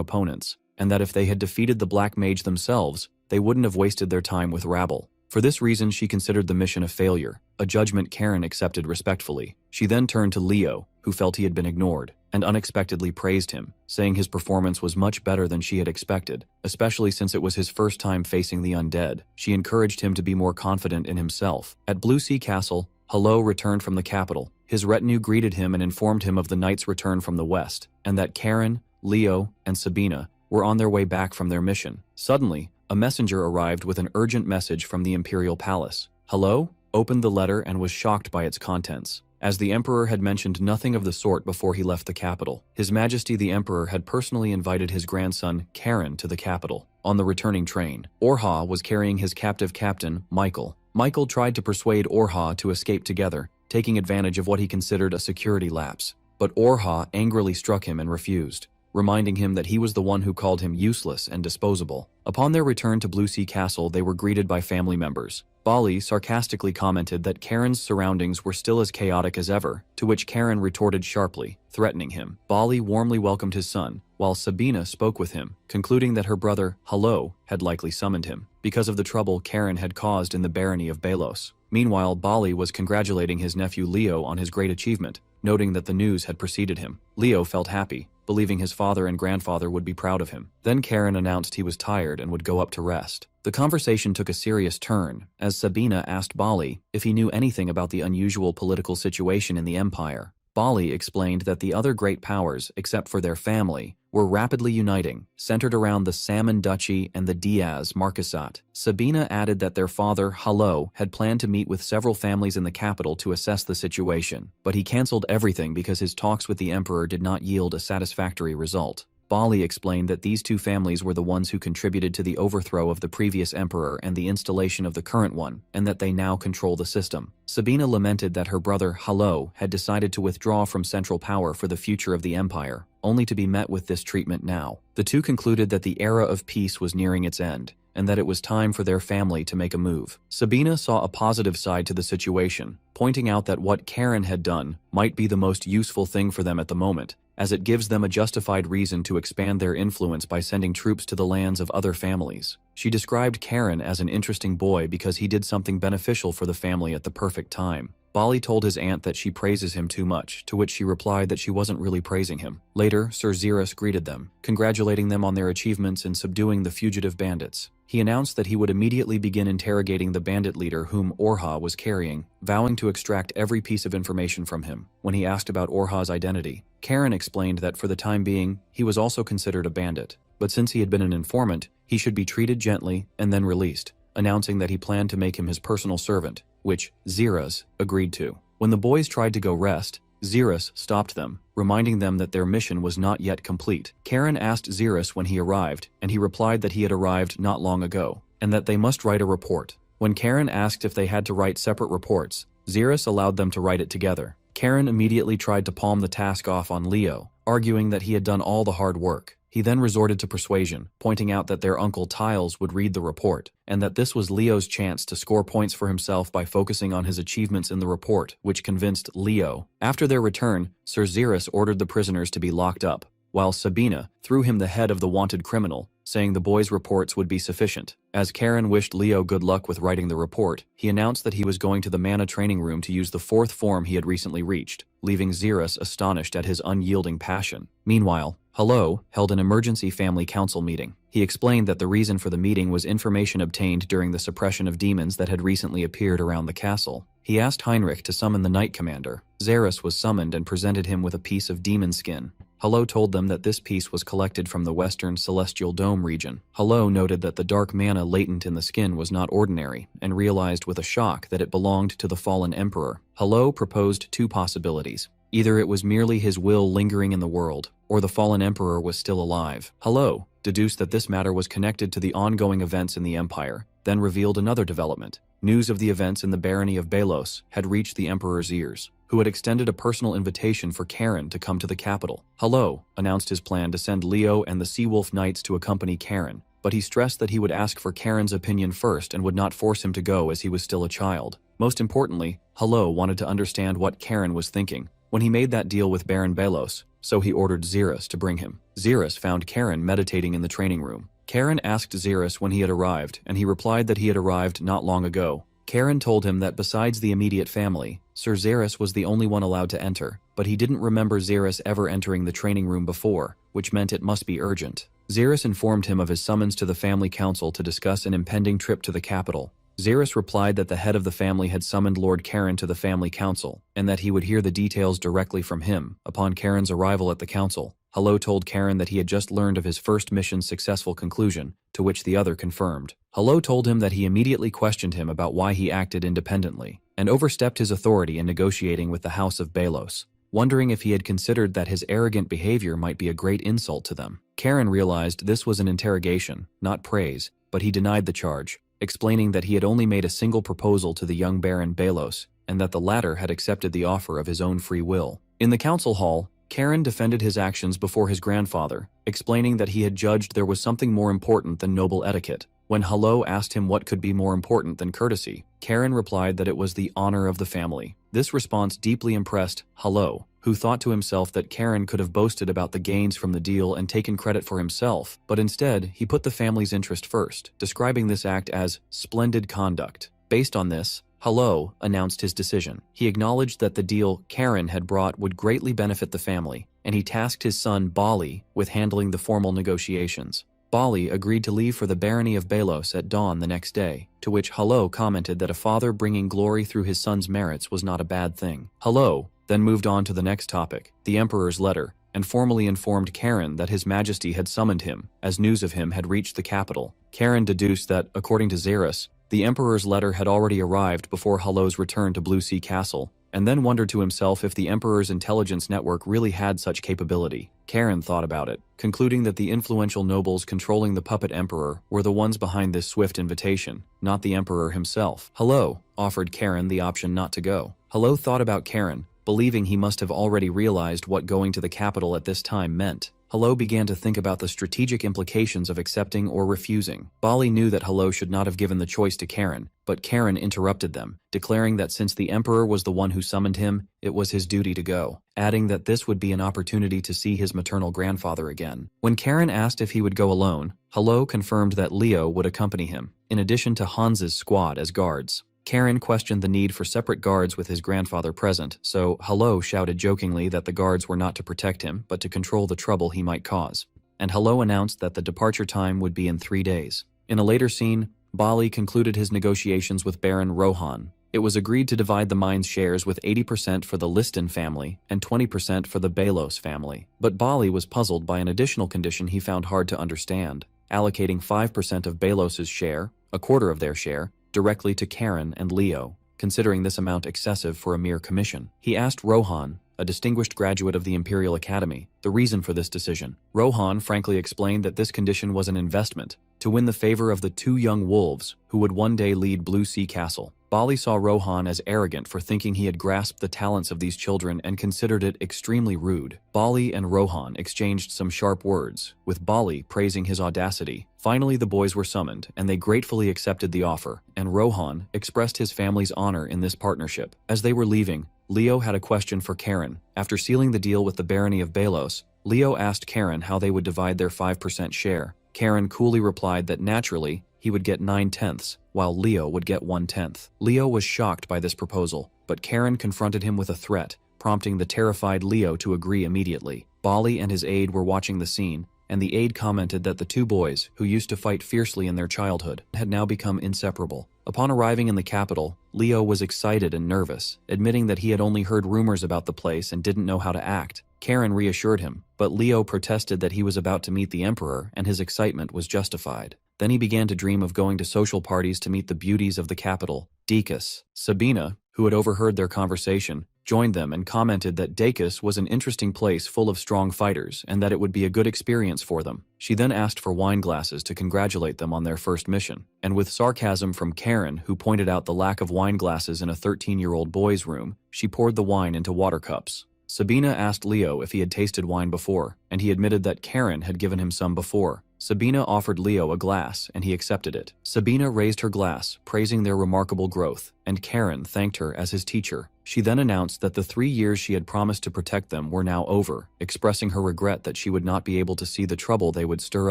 opponents, and that if they had defeated the black mage themselves, they wouldn't have wasted their time with rabble. For this reason, she considered the mission a failure, a judgment Karen accepted respectfully. She then turned to Leo, who felt he had been ignored, and unexpectedly praised him, saying his performance was much better than she had expected, especially since it was his first time facing the undead. She encouraged him to be more confident in himself. At Blue Sea Castle, Yahello returned from the capital. His retinue greeted him and informed him of the knight's return from the west, and that Karen, Leo, and Sabina were on their way back from their mission. Suddenly, a messenger arrived with an urgent message from the Imperial Palace. Yahello opened the letter and was shocked by its contents, as the Emperor had mentioned nothing of the sort before he left the capital. His Majesty the Emperor had personally invited his grandson, Karen, to the capital. On the returning train, Orha was carrying his captive captain, Michael. Michael tried to persuade Orha to escape together, taking advantage of what he considered a security lapse. But Orha angrily struck him and refused, reminding him that he was the one who called him useless and disposable. Upon their return to Blue Sea Castle, they were greeted by family members. Bali sarcastically commented that Karen's surroundings were still as chaotic as ever, to which Karen retorted sharply, threatening him. Bali warmly welcomed his son, while Sabina spoke with him, concluding that her brother, Yahello, had likely summoned him, because of the trouble Karen had caused in the barony of Belos. Meanwhile, Bali was congratulating his nephew Leo on his great achievement, noting that the news had preceded him. Leo felt happy, believing his father and grandfather would be proud of him. Then Karen announced he was tired and would go up to rest. The conversation took a serious turn, as Sabina asked Bali if he knew anything about the unusual political situation in the Empire. Bali explained that the other great powers, except for their family, were rapidly uniting, centered around the Salmon Duchy and the Diaz Marquisate. Sabina added that their father, Yahello, had planned to meet with several families in the capital to assess the situation, but he cancelled everything because his talks with the Emperor did not yield a satisfactory result. Bali explained that these two families were the ones who contributed to the overthrow of the previous emperor and the installation of the current one, and that they now control the system. Sabina lamented that her brother, Yahello, had decided to withdraw from central power for the future of the empire, only to be met with this treatment now. The two concluded that the era of peace was nearing its end, and that it was time for their family to make a move. Sabina saw a positive side to the situation, pointing out that what Karen had done might be the most useful thing for them at the moment, as it gives them a justified reason to expand their influence by sending troops to the lands of other families. She described Karen as an interesting boy because he did something beneficial for the family at the perfect time. Bali told his aunt that she praises him too much, to which she replied that she wasn't really praising him. Later, Sir Xerus greeted them, congratulating them on their achievements in subduing the fugitive bandits. He announced that he would immediately begin interrogating the bandit leader whom Orha was carrying, vowing to extract every piece of information from him. When he asked about Orha's identity, Karen explained that for the time being, he was also considered a bandit, but since he had been an informant, he should be treated gently and then released, announcing that he planned to make him his personal servant, which Xerus agreed to. When the boys tried to go rest, Xerus stopped them, reminding them that their mission was not yet complete. Karen asked Xerus when he arrived, and he replied that he had arrived not long ago, and that they must write a report. When Karen asked if they had to write separate reports, Xerus allowed them to write it together. Karen immediately tried to palm the task off on Leo, arguing that he had done all the hard work. He then resorted to persuasion, pointing out that their uncle Tiles would read the report, and that this was Leo's chance to score points for himself by focusing on his achievements in the report, which convinced Leo. After their return, Sir Xerus ordered the prisoners to be locked up, while Sabina threw him the head of the wanted criminal, saying the boys' reports would be sufficient. As Karen wished Leo good luck with writing the report, he announced that he was going to the mana training room to use the fourth form he had recently reached, leaving Xerus astonished at his unyielding passion. Meanwhile, Hello held an emergency family council meeting. He explained that the reason for the meeting was information obtained during the suppression of demons that had recently appeared around the castle. He asked Heinrich to summon the Knight Commander. Xeris was summoned and presented him with a piece of demon skin. Hello told them that this piece was collected from the Western Celestial Dome region. Hello noted that the dark mana latent in the skin was not ordinary, and realized with a shock that it belonged to the fallen emperor. Hello proposed two possibilities. Either it was merely his will lingering in the world, or the fallen emperor was still alive. Hello deduced that this matter was connected to the ongoing events in the empire, then revealed another development. News of the events in the barony of Belos had reached the emperor's ears, who had extended a personal invitation for Karen to come to the capital. Hello announced his plan to send Leo and the Seawolf Knights to accompany Karen, but he stressed that he would ask for Karen's opinion first and would not force him to go as he was still a child. Most importantly, Hello wanted to understand what Karen was thinking when he made that deal with Baron Belos, so he ordered Xeris to bring him. Xeris found Karen meditating in the training room. Karen asked Xeris when he had arrived, and he replied that he had arrived not long ago. Karen told him that besides the immediate family, Sir Xeris was the only one allowed to enter, but he didn't remember Xeris ever entering the training room before, which meant it must be urgent. Xeris informed him of his summons to the family council to discuss an impending trip to the capital. Xeris replied that the head of the family had summoned Lord Karen to the family council, and that he would hear the details directly from him. Upon Karen's arrival at the council, Hello told Karen that he had just learned of his first mission's successful conclusion, to which the other confirmed. Hello told him that he immediately questioned him about why he acted independently, and overstepped his authority in negotiating with the House of Belos, wondering if he had considered that his arrogant behavior might be a great insult to them. Karen realized this was an interrogation, not praise, but he denied the charge, explaining that he had only made a single proposal to the young Baron Belos, and that the latter had accepted the offer of his own free will. In the council hall, Karen defended his actions before his grandfather, explaining that he had judged there was something more important than noble etiquette. When Hello asked him what could be more important than courtesy, Karen replied that it was the honor of the family. This response deeply impressed Hello, who thought to himself that Karen could have boasted about the gains from the deal and taken credit for himself, but instead he put the family's interest first, describing this act as splendid conduct. Based on this, Hello announced his decision. He acknowledged that the deal Karen had brought would greatly benefit the family, and he tasked his son Bali with handling the formal negotiations. Bali agreed to leave for the barony of Belos at dawn the next day, to which Hello commented that a father bringing glory through his son's merits was not a bad thing. Hello then moved on to the next topic, the Emperor's letter, and formally informed Karen that His Majesty had summoned him, as news of him had reached the capital. Karen deduced that, according to Xeris, the Emperor's letter had already arrived before Hello's return to Blue Sea Castle, and then wondered to himself if the Emperor's intelligence network really had such capability. Karen thought about it, concluding that the influential nobles controlling the puppet Emperor were the ones behind this swift invitation, not the Emperor himself. Hello offered Karen the option not to go. Hello thought about Karen, believing he must have already realized what going to the capital at this time meant. Hello began to think about the strategic implications of accepting or refusing. Bali knew that Hello should not have given the choice to Karen, but Karen interrupted them, declaring that since the Emperor was the one who summoned him, it was his duty to go, adding that this would be an opportunity to see his maternal grandfather again. When Karen asked if he would go alone, Hello confirmed that Leo would accompany him, in addition to Hans's squad as guards. Karen questioned the need for separate guards with his grandfather present, so Hello shouted jokingly that the guards were not to protect him, but to control the trouble he might cause. And Hello announced that the departure time would be in 3 days. In a later scene, Bali concluded his negotiations with Baron Rohan. It was agreed to divide the mine's shares with 80% for the Liston family and 20% for the Belos family. But Bali was puzzled by an additional condition he found hard to understand, allocating 5% of Belos's share, a quarter of their share, directly to Karen and Leo, considering this amount excessive for a mere commission. He asked Rohan, a distinguished graduate of the Imperial Academy, the reason for this decision. Rohan frankly explained that this condition was an investment, to win the favor of the 2 young wolves who would one day lead Blue Sea Castle. Bali saw Rohan as arrogant for thinking he had grasped the talents of these children and considered it extremely rude. Bali and Rohan exchanged some sharp words, with Bali praising his audacity. Finally, the boys were summoned, and they gratefully accepted the offer, and Rohan expressed his family's honor in this partnership. As they were leaving, Leo had a question for Karen. After sealing the deal with the barony of Belos, Leo asked Karen how they would divide their 5% share. Karen coolly replied that naturally, he would get 9/10, while Leo would get 1/10. Leo was shocked by this proposal, but Karen confronted him with a threat, prompting the terrified Leo to agree immediately. Bali and his aide were watching the scene, and the aide commented that the two boys, who used to fight fiercely in their childhood, had now become inseparable. Upon arriving in the capital, Leo was excited and nervous, admitting that he had only heard rumors about the place and didn't know how to act. Karen reassured him, but Leo protested that he was about to meet the emperor and his excitement was justified. Then he began to dream of going to social parties to meet the beauties of the capital. Dacus. Sabina, who had overheard their conversation, joined them and commented that Dacus was an interesting place full of strong fighters and that it would be a good experience for them. She then asked for wine glasses to congratulate them on their first mission, and with sarcasm from Karen, who pointed out the lack of wine glasses in a 13-year-old boy's room, she poured the wine into water cups. Sabina asked Leo if he had tasted wine before, and he admitted that Karen had given him some before. Sabina offered Leo a glass, and he accepted it. Sabina raised her glass, praising their remarkable growth, and Karen thanked her as his teacher. She then announced that the 3 years she had promised to protect them were now over, expressing her regret that she would not be able to see the trouble they would stir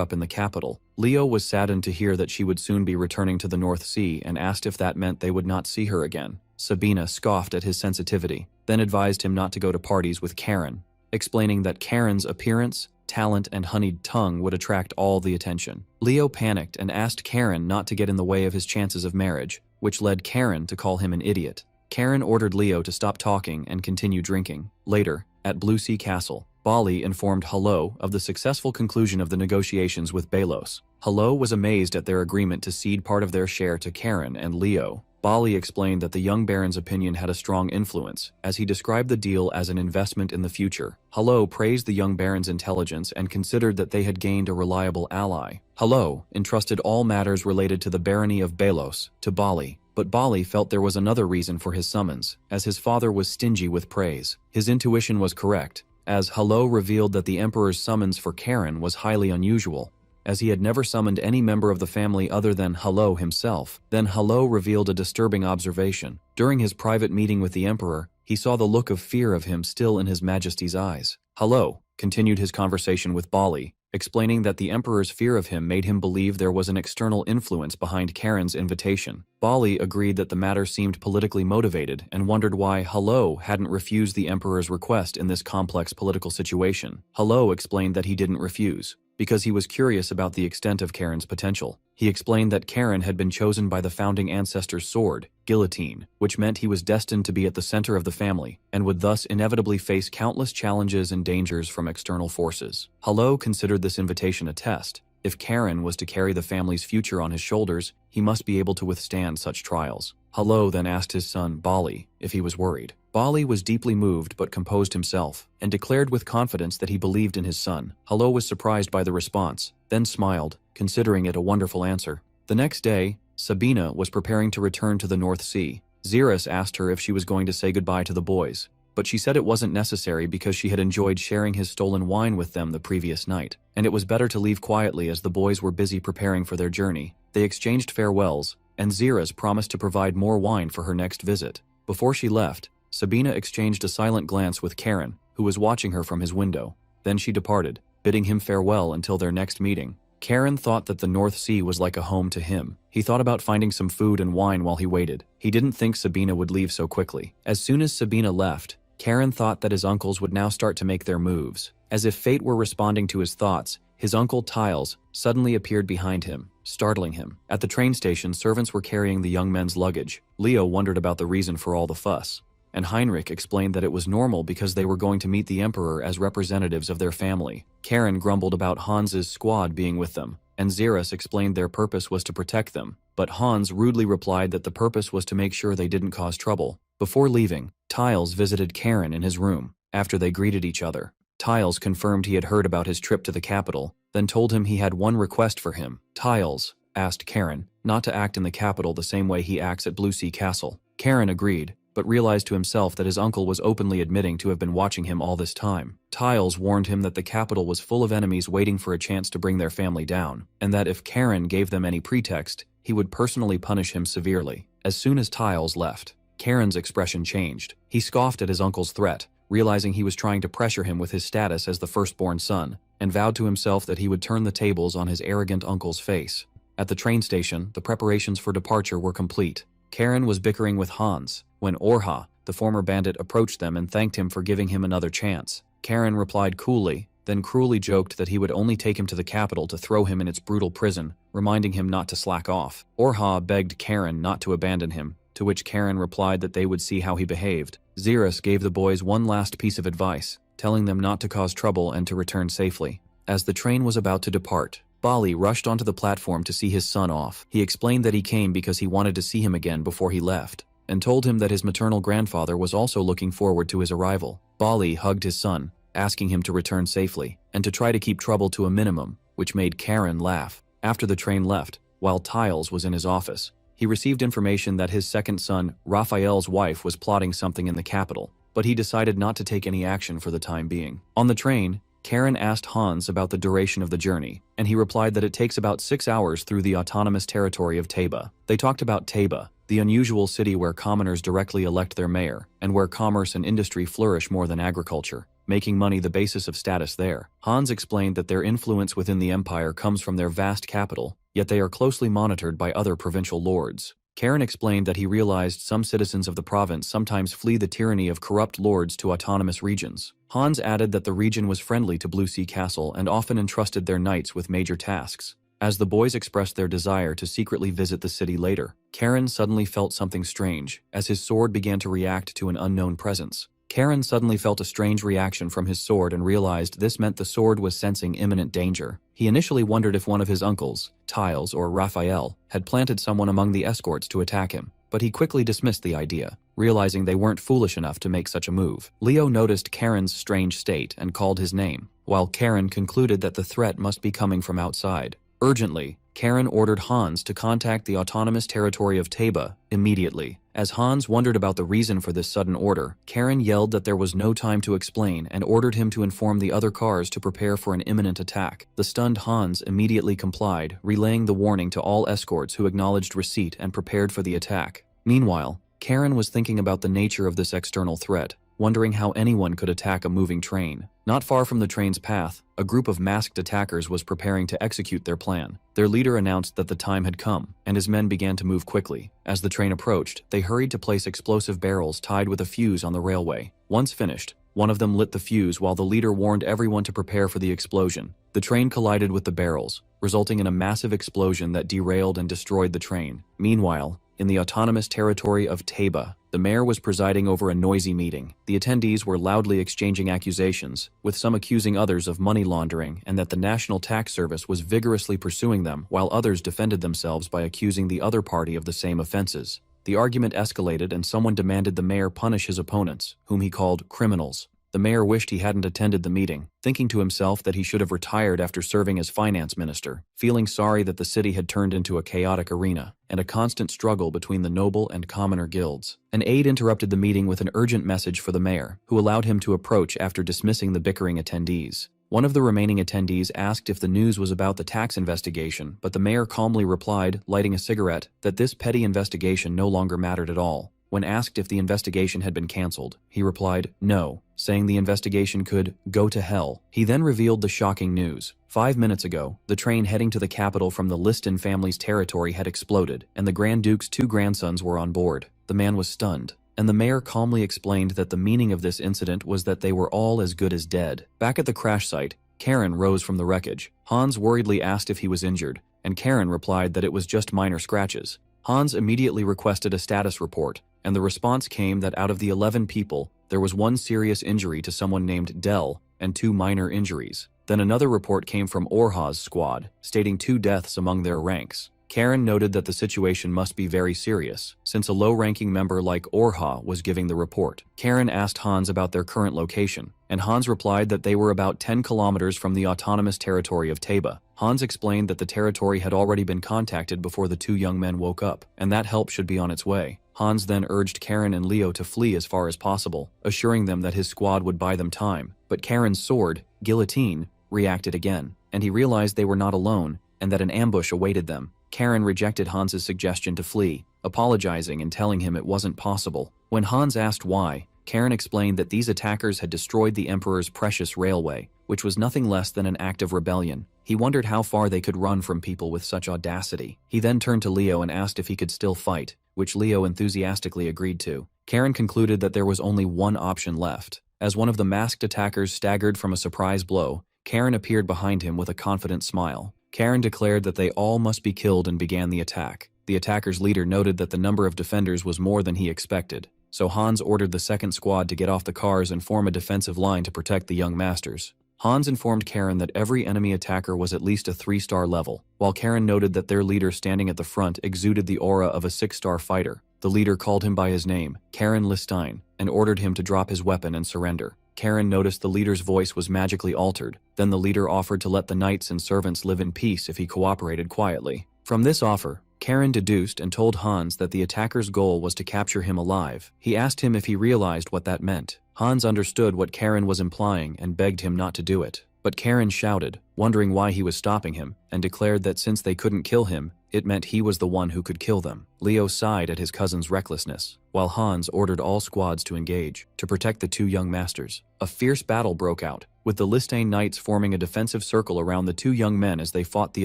up in the capital. Leo was saddened to hear that she would soon be returning to the North Sea and asked if that meant they would not see her again. Sabina scoffed at his sensitivity, then advised him not to go to parties with Karen, explaining that Karen's appearance, talent, and honeyed tongue would attract all the attention. Leo panicked and asked Karen not to get in the way of his chances of marriage, which led Karen to call him an idiot. Karen ordered Leo to stop talking and continue drinking. Later, at Blue Sea Castle, Bali informed Yahello of the successful conclusion of the negotiations with Belos. Yahello was amazed at their agreement to cede part of their share to Karen and Leo. Bali explained that the young baron's opinion had a strong influence, as he described the deal as an investment in the future. Yahello praised the young baron's intelligence and considered that they had gained a reliable ally. Yahello entrusted all matters related to the barony of Belos to Bali, but Bali felt there was another reason for his summons, as his father was stingy with praise. His intuition was correct, as Yahello revealed that the emperor's summons for Karen was highly unusual, as he had never summoned any member of the family other than Yahello himself. Then Yahello revealed a disturbing observation. During his private meeting with the emperor, he saw the look of fear of him still in his majesty's eyes. Yahello continued his conversation with Bali, explaining that the emperor's fear of him made him believe there was an external influence behind Karen's invitation. Bali agreed that the matter seemed politically motivated and wondered why Yahello hadn't refused the emperor's request in this complex political situation. Yahello explained that he didn't refuse, because he was curious about the extent of Karen's potential. He explained that Karen had been chosen by the founding ancestor's sword, guillotine, which meant he was destined to be at the center of the family, and would thus inevitably face countless challenges and dangers from external forces. Yahello considered this invitation a test. If Karen was to carry the family's future on his shoulders, he must be able to withstand such trials. Yahello then asked his son, Bali, if he was worried. Bali was deeply moved but composed himself, and declared with confidence that he believed in his son. Yahello was surprised by the response, then smiled, considering it a wonderful answer. The next day, Sabina was preparing to return to the North Sea. Xerus asked her if she was going to say goodbye to the boys, but she said it wasn't necessary because she had enjoyed sharing his stolen wine with them the previous night, and it was better to leave quietly as the boys were busy preparing for their journey. They exchanged farewells, and Xerus promised to provide more wine for her next visit. Before she left, Sabina exchanged a silent glance with Karen, who was watching her from his window. Then she departed, bidding him farewell until their next meeting. Karen thought that the North Sea was like a home to him. He thought about finding some food and wine while he waited. He didn't think Sabina would leave so quickly. As soon as Sabina left, Karen thought that his uncles would now start to make their moves. As if fate were responding to his thoughts, his uncle Tiles suddenly appeared behind him, startling him. At the train station, servants were carrying the young men's luggage. Leo wondered about the reason for all the fuss, and Heinrich explained that it was normal because they were going to meet the emperor as representatives of their family. Karen grumbled about Hans's squad being with them, and Xerus explained their purpose was to protect them, but Hans rudely replied that the purpose was to make sure they didn't cause trouble. Before leaving, Tiles visited Karen in his room. After they greeted each other, Tiles confirmed he had heard about his trip to the capital, then told him he had one request for him. Tiles asked Karen not to act in the capital the same way he acts at Blue Sea Castle. Karen agreed, but realized to himself that his uncle was openly admitting to have been watching him all this time. Tiles warned him that the capital was full of enemies waiting for a chance to bring their family down, and that if Karen gave them any pretext, he would personally punish him severely. As soon as Tiles left, Karen's expression changed. He scoffed at his uncle's threat, realizing he was trying to pressure him with his status as the firstborn son, and vowed to himself that he would turn the tables on his arrogant uncle's face. At the train station, the preparations for departure were complete. Karen was bickering with Hans when Orha, the former bandit, approached them and thanked him for giving him another chance. Karen replied coolly, then cruelly joked that he would only take him to the capital to throw him in its brutal prison, reminding him not to slack off. Orha begged Karen not to abandon him, to which Karen replied that they would see how he behaved. Xerus gave the boys one last piece of advice, telling them not to cause trouble and to return safely. As the train was about to depart, Bali rushed onto the platform to see his son off. He explained that he came because he wanted to see him again before he left, and told him that his maternal grandfather was also looking forward to his arrival. Bali hugged his son, asking him to return safely, and to try to keep trouble to a minimum, which made Karen laugh. After the train left, while Tiles was in his office, he received information that his second son, Raphael's wife, was plotting something in the capital, but he decided not to take any action for the time being. On the train, Karen asked Hans about the duration of the journey, and he replied that it takes about 6 hours through the autonomous territory of Teba. They talked about Teba, the unusual city where commoners directly elect their mayor, and where commerce and industry flourish more than agriculture, making money the basis of status there. Hans explained that their influence within the empire comes from their vast capital, yet they are closely monitored by other provincial lords. Karen explained that he realized some citizens of the province sometimes flee the tyranny of corrupt lords to autonomous regions. Hans added that the region was friendly to Blue Sea Castle and often entrusted their knights with major tasks. As the boys expressed their desire to secretly visit the city later, Karen suddenly felt something strange, as his sword began to react to an unknown presence. Karen suddenly felt a strange reaction from his sword and realized this meant the sword was sensing imminent danger. He initially wondered if one of his uncles, Tiles or Raphael, had planted someone among the escorts to attack him, but he quickly dismissed the idea, realizing they weren't foolish enough to make such a move. Leo noticed Karen's strange state and called his name, while Karen concluded that the threat must be coming from outside. Urgently, Karen ordered Hans to contact the autonomous territory of Teba immediately. As Hans wondered about the reason for this sudden order, Karen yelled that there was no time to explain and ordered him to inform the other cars to prepare for an imminent attack. The stunned Hans immediately complied, relaying the warning to all escorts who acknowledged receipt and prepared for the attack. Meanwhile, Karen was thinking about the nature of this external threat, wondering how anyone could attack a moving train. Not far from the train's path, a group of masked attackers was preparing to execute their plan. Their leader announced that the time had come, and his men began to move quickly. As the train approached, they hurried to place explosive barrels tied with a fuse on the railway. Once finished, one of them lit the fuse while the leader warned everyone to prepare for the explosion. The train collided with the barrels, resulting in a massive explosion that derailed and destroyed the train. Meanwhile, in the autonomous territory of Teba, the mayor was presiding over a noisy meeting. The attendees were loudly exchanging accusations, with some accusing others of money laundering and that the National Tax Service was vigorously pursuing them, while others defended themselves by accusing the other party of the same offenses. The argument escalated and someone demanded the mayor punish his opponents, whom he called criminals. The mayor wished he hadn't attended the meeting, thinking to himself that he should have retired after serving as finance minister, feeling sorry that the city had turned into a chaotic arena, and a constant struggle between the noble and commoner guilds. An aide interrupted the meeting with an urgent message for the mayor, who allowed him to approach after dismissing the bickering attendees. One of the remaining attendees asked if the news was about the tax investigation, but the mayor calmly replied, lighting a cigarette, that this petty investigation no longer mattered at all. When asked if the investigation had been cancelled, he replied, no, saying the investigation could go to hell. He then revealed the shocking news. 5 minutes ago, the train heading to the capital from the Liston family's territory had exploded, and the Grand Duke's 2 grandsons were on board. The man was stunned, and the mayor calmly explained that the meaning of this incident was that they were all as good as dead. Back at the crash site, Karen rose from the wreckage. Hans worriedly asked if he was injured, and Karen replied that it was just minor scratches. Hans immediately requested a status report, and the response came that out of the 11 people, there was 1 serious injury to someone named Dell and 2 minor injuries. Then another report came from Orha's squad, stating 2 deaths among their ranks. Karen noted that the situation must be very serious, since a low-ranking member like Orha was giving the report. Karen asked Hans about their current location, and Hans replied that they were about 10 kilometers from the autonomous territory of Teba. Hans explained that the territory had already been contacted before the 2 young men woke up, and that help should be on its way. Hans then urged Karen and Leo to flee as far as possible, assuring them that his squad would buy them time. But Karen's sword, Guillotine, reacted again, and he realized they were not alone, and that an ambush awaited them. Karen rejected Hans's suggestion to flee, apologizing and telling him it wasn't possible. When Hans asked why, Karen explained that these attackers had destroyed the Emperor's precious railway, which was nothing less than an act of rebellion. He wondered how far they could run from people with such audacity. He then turned to Leo and asked if he could still fight, which Leo enthusiastically agreed to. Karen concluded that there was only one option left, As one of the masked attackers staggered from a surprise blow, Karen appeared behind him with a confident smile. Karen declared that they all must be killed and began the attack. The attacker's leader noted that the number of defenders was more than he expected, so Hans ordered the second squad to get off the cars and form a defensive line to protect the young masters. Hans informed Karen that every enemy attacker was at least a 3-star level, while Karen noted that their leader standing at the front exuded the aura of a 6-star fighter. The leader called him by his name, Karen Listein, and ordered him to drop his weapon and surrender. Karen noticed the leader's voice was magically altered. Then the leader offered to let the knights and servants live in peace if he cooperated quietly. From this offer, Karen deduced and told Hans that the attacker's goal was to capture him alive. He asked him if he realized what that meant. Hans understood what Karen was implying and begged him not to do it. But Karen shouted, wondering why he was stopping him, and declared that since they couldn't kill him, it meant he was the one who could kill them. Leo sighed at his cousin's recklessness, while Hans ordered all squads to engage, to protect the two young masters. A fierce battle broke out, with the Listein knights forming a defensive circle around the two young men as they fought the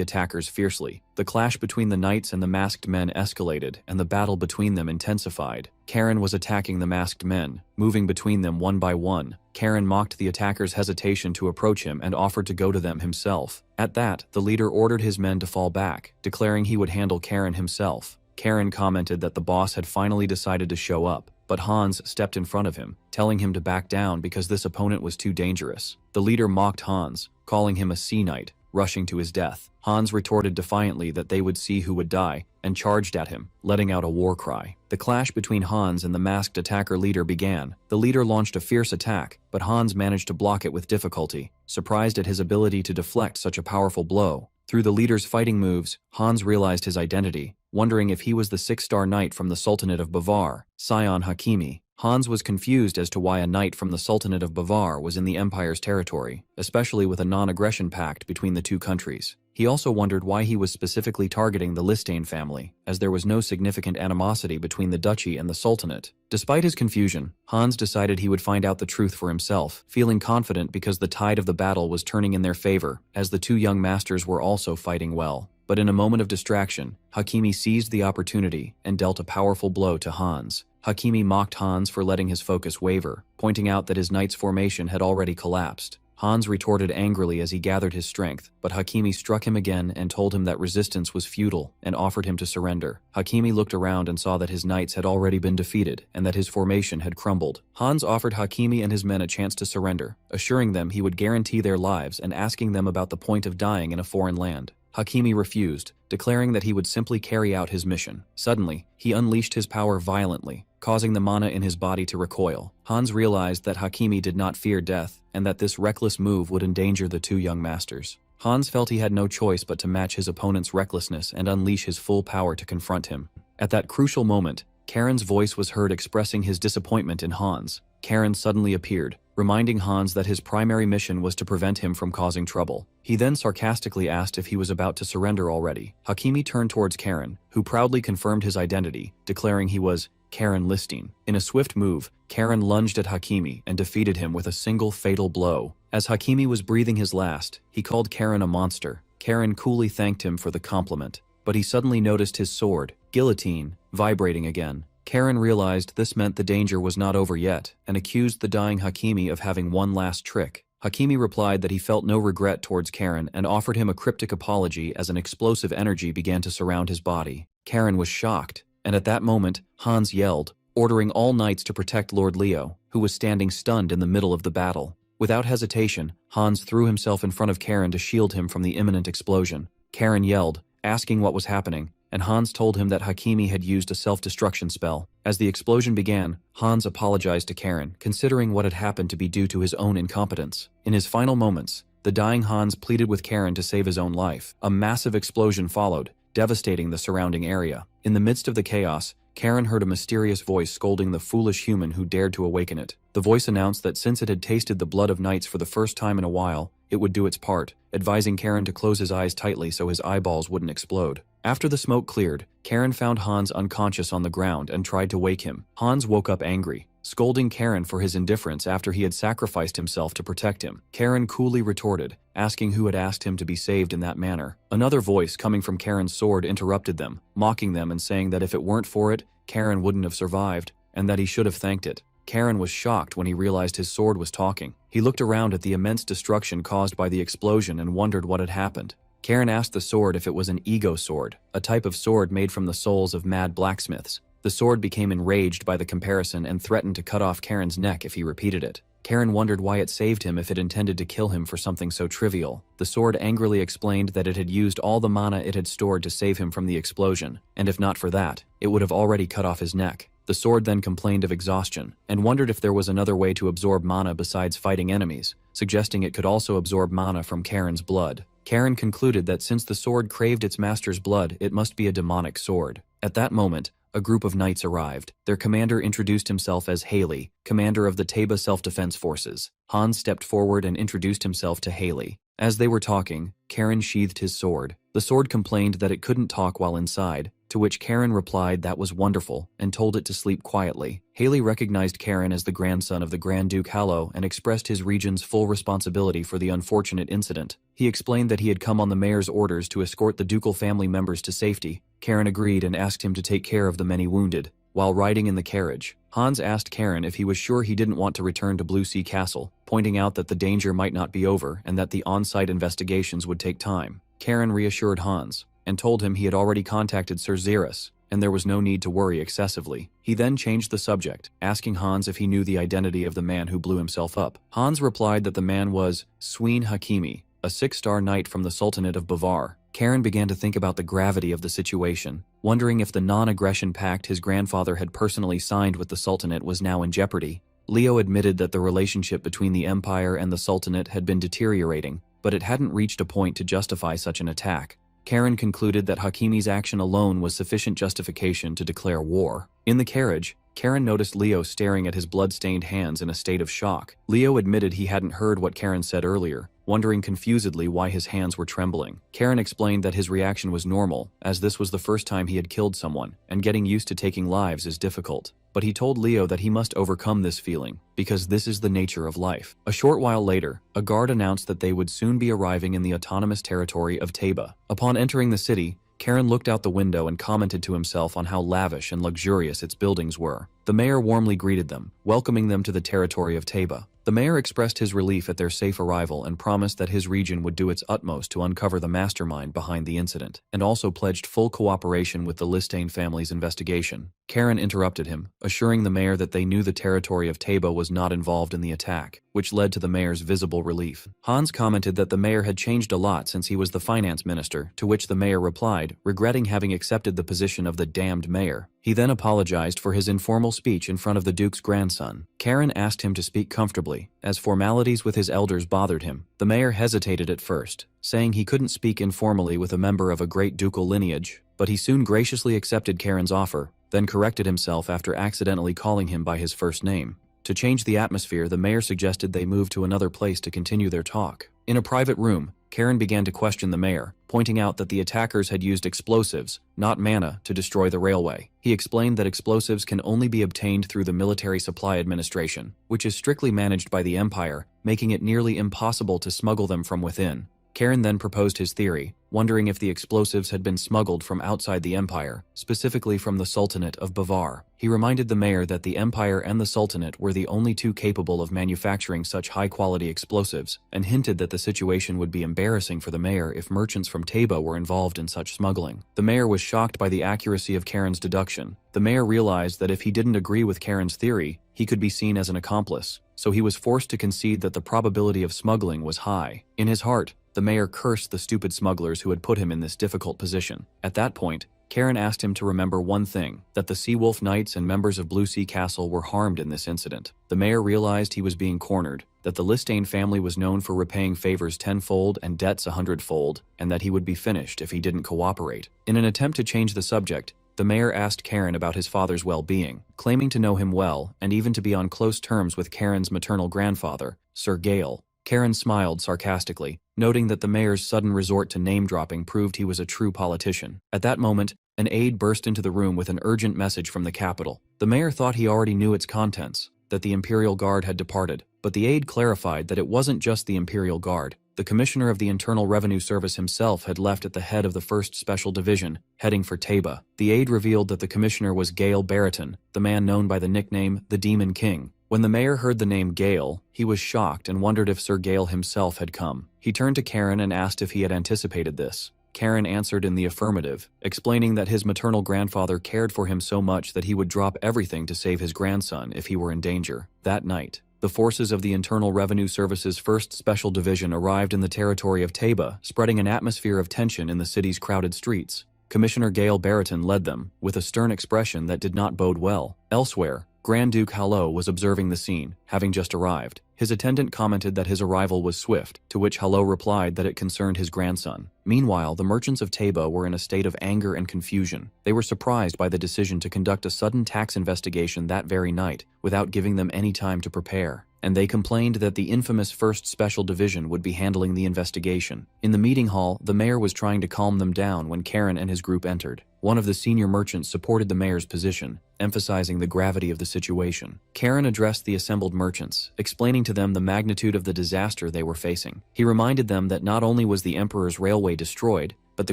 attackers fiercely. The clash between the knights and the masked men escalated, and the battle between them intensified. Karen was attacking the masked men, moving between them one by one. Karen mocked the attackers' hesitation to approach him and offered to go to them himself. At that, the leader ordered his men to fall back, declaring he would handle Karen himself. Karen commented that the boss had finally decided to show up, but Hans stepped in front of him, telling him to back down because this opponent was too dangerous. The leader mocked Hans, calling him a sea knight, rushing to his death. Hans retorted defiantly that they would see who would die, and charged at him, letting out a war cry. The clash between Hans and the masked attacker leader began. The leader launched a fierce attack, but Hans managed to block it with difficulty, surprised at his ability to deflect such a powerful blow. Through the leader's fighting moves, Hans realized his identity, wondering if he was the 6-star knight from the Sultanate of Bavar, Sion Hakimi. Hans was confused as to why a knight from the Sultanate of Bavar was in the Empire's territory, especially with a non-aggression pact between the two countries. He also wondered why he was specifically targeting the Listein family, as there was no significant animosity between the duchy and the Sultanate. Despite his confusion, Hans decided he would find out the truth for himself, feeling confident because the tide of the battle was turning in their favor, as the two young masters were also fighting well. But in a moment of distraction, Hakimi seized the opportunity and dealt a powerful blow to Hans. Hakimi mocked Hans for letting his focus waver, pointing out that his knight's formation had already collapsed. Hans retorted angrily as he gathered his strength, but Hakimi struck him again and told him that resistance was futile and offered him to surrender. Hakimi looked around and saw that his knights had already been defeated and that his formation had crumbled. Hans offered Hakimi and his men a chance to surrender, assuring them he would guarantee their lives and asking them about the point of dying in a foreign land. Hakimi refused, declaring that he would simply carry out his mission. Suddenly, he unleashed his power violently, causing the mana in his body to recoil. Hans realized that Hakimi did not fear death, and that this reckless move would endanger the two young masters. Hans felt he had no choice but to match his opponent's recklessness and unleash his full power to confront him. At that crucial moment, Karen's voice was heard expressing his disappointment in Hans. Karen suddenly appeared, reminding Hans that his primary mission was to prevent him from causing trouble. He then sarcastically asked if he was about to surrender already. Hakimi turned towards Karen, who proudly confirmed his identity, declaring he was Karen Listein. In a swift move, Karen lunged at Hakimi and defeated him with a single fatal blow. As Hakimi was breathing his last, he called Karen a monster. Karen coolly thanked him for the compliment, but he suddenly noticed his sword, guillotine, vibrating again. Karen realized this meant the danger was not over yet, and accused the dying Hakimi of having one last trick. Hakimi replied that he felt no regret towards Karen and offered him a cryptic apology as an explosive energy began to surround his body. Karen was shocked, and at that moment, Hans yelled, ordering all knights to protect Lord Leo, who was standing stunned in the middle of the battle. Without hesitation, Hans threw himself in front of Karen to shield him from the imminent explosion. Karen yelled, asking what was happening, and Hans told him that Hakimi had used a self-destruction spell. As the explosion began, Hans apologized to Karen, considering what had happened to be due to his own incompetence. In his final moments, the dying Hans pleaded with Karen to save his own life. A massive explosion followed, devastating the surrounding area. In the midst of the chaos, Karen heard a mysterious voice scolding the foolish human who dared to awaken it. The voice announced that since it had tasted the blood of knights for the first time in a while, it would do its part, advising Karen to close his eyes tightly so his eyeballs wouldn't explode. After the smoke cleared, Karen found Hans unconscious on the ground and tried to wake him. Hans woke up angry, scolding Karen for his indifference after he had sacrificed himself to protect him. Karen coolly retorted, asking who had asked him to be saved in that manner. Another voice coming from Karen's sword interrupted them, mocking them and saying that if it weren't for it, Karen wouldn't have survived, and that he should have thanked it. Karen was shocked when he realized his sword was talking. He looked around at the immense destruction caused by the explosion and wondered what had happened. Karen asked the sword if it was an ego sword, a type of sword made from the souls of mad blacksmiths. The sword became enraged by the comparison and threatened to cut off Karen's neck if he repeated it. Karen wondered why it saved him if it intended to kill him for something so trivial. The sword angrily explained that it had used all the mana it had stored to save him from the explosion, and if not for that, it would have already cut off his neck. The sword then complained of exhaustion, and wondered if there was another way to absorb mana besides fighting enemies, suggesting it could also absorb mana from Karen's blood. Karen concluded that since the sword craved its master's blood, it must be a demonic sword. At that moment, a group of knights arrived. Their commander introduced himself as Haley, commander of the Teba Self-Defense Forces. Hans stepped forward and introduced himself to Haley. As they were talking, Karen sheathed his sword. The sword complained that it couldn't talk while inside, to which Karen replied that was wonderful and told it to sleep quietly. Haley recognized Karen as the grandson of the Grand Duke Yahello and expressed his region's full responsibility for the unfortunate incident. He explained that he had come on the mayor's orders to escort the ducal family members to safety. Karen agreed and asked him to take care of the many wounded. While riding in the carriage, Hans asked Karen if he was sure he didn't want to return to Blue Sea Castle, pointing out that the danger might not be over and that the on-site investigations would take time. Karen reassured Hans and told him he had already contacted Sir Xerus, and there was no need to worry excessively. He then changed the subject, asking Hans if he knew the identity of the man who blew himself up. Hans replied that the man was Sween Hakimi, a 6-star knight from the Sultanate of Bavar. Karen began to think about the gravity of the situation, wondering if the non-aggression pact his grandfather had personally signed with the Sultanate was now in jeopardy. Leo admitted that the relationship between the Empire and the Sultanate had been deteriorating, but it hadn't reached a point to justify such an attack. Karen concluded that Hakimi's action alone was sufficient justification to declare war. In the carriage, Karen noticed Leo staring at his blood-stained hands in a state of shock. Leo admitted he hadn't heard what Karen said earlier, wondering confusedly why his hands were trembling. Karen explained that his reaction was normal, as this was the first time he had killed someone, and getting used to taking lives is difficult. But he told Leo that he must overcome this feeling, because this is the nature of life. A short while later, a guard announced that they would soon be arriving in the autonomous territory of Teba. Upon entering the city, Karen looked out the window and commented to himself on how lavish and luxurious its buildings were. The mayor warmly greeted them, welcoming them to the territory of Teba. The mayor expressed his relief at their safe arrival and promised that his region would do its utmost to uncover the mastermind behind the incident, and also pledged full cooperation with the Listane family's investigation. Karen interrupted him, assuring the mayor that they knew the territory of Teba was not involved in the attack, which led to the mayor's visible relief. Hans commented that the mayor had changed a lot since he was the finance minister, to which the mayor replied, regretting having accepted the position of the damned mayor. He then apologized for his informal speech in front of the Duke's grandson. Karen asked him to speak comfortably, as formalities with his elders bothered him. The mayor hesitated at first, saying he couldn't speak informally with a member of a great ducal lineage, but he soon graciously accepted Karen's offer, then corrected himself after accidentally calling him by his first name. To change the atmosphere, the mayor suggested they move to another place to continue their talk. In a private room, Karen began to question the mayor, pointing out that the attackers had used explosives, not mana, to destroy the railway. He explained that explosives can only be obtained through the Military Supply Administration, which is strictly managed by the Empire, making it nearly impossible to smuggle them from within. Karen then proposed his theory, wondering if the explosives had been smuggled from outside the Empire, specifically from the Sultanate of Bavar. He reminded the mayor that the Empire and the Sultanate were the only two capable of manufacturing such high-quality explosives, and hinted that the situation would be embarrassing for the mayor if merchants from Teba were involved in such smuggling. The mayor was shocked by the accuracy of Karen's deduction. The mayor realized that if he didn't agree with Karen's theory, he could be seen as an accomplice, so he was forced to concede that the probability of smuggling was high. In his heart, the mayor cursed the stupid smugglers who had put him in this difficult position. At that point, Karen asked him to remember one thing, that the Seawolf Knights and members of Blue Sea Castle were harmed in this incident. The mayor realized he was being cornered, that the Listane family was known for repaying favors tenfold and debts 100-fold, and that he would be finished if he didn't cooperate. In an attempt to change the subject, the mayor asked Karen about his father's well-being, claiming to know him well and even to be on close terms with Karen's maternal grandfather, Sir Gale. Karen smiled sarcastically, noting that the mayor's sudden resort to name-dropping proved he was a true politician. At that moment, an aide burst into the room with an urgent message from the capital. The mayor thought he already knew its contents, that the Imperial Guard had departed, but the aide clarified that it wasn't just the Imperial Guard. The Commissioner of the Internal Revenue Service himself had left at the head of the 1st Special Division, heading for Teba. The aide revealed that the Commissioner was Gale Barriton, the man known by the nickname the Demon King. When the mayor heard the name Gale, he was shocked and wondered if Sir Gale himself had come. He turned to Karen and asked if he had anticipated this. Karen answered in the affirmative, explaining that his maternal grandfather cared for him so much that he would drop everything to save his grandson if he were in danger. That night, the forces of the Internal Revenue Service's 1st Special Division arrived in the territory of Taba, spreading an atmosphere of tension in the city's crowded streets. Commissioner Gale Barrington led them, with a stern expression that did not bode well. Elsewhere, Grand Duke Yahello was observing the scene, having just arrived. His attendant commented that his arrival was swift, to which Yahello replied that it concerned his grandson. Meanwhile, the merchants of Taba were in a state of anger and confusion. They were surprised by the decision to conduct a sudden tax investigation that very night, without giving them any time to prepare, and they complained that the infamous 1st Special Division would be handling the investigation. In the meeting hall, the mayor was trying to calm them down when Karen and his group entered. One of the senior merchants supported the mayor's position, emphasizing the gravity of the situation. Karen addressed the assembled merchants, explaining to them the magnitude of the disaster they were facing. He reminded them that not only was the Emperor's railway destroyed, but the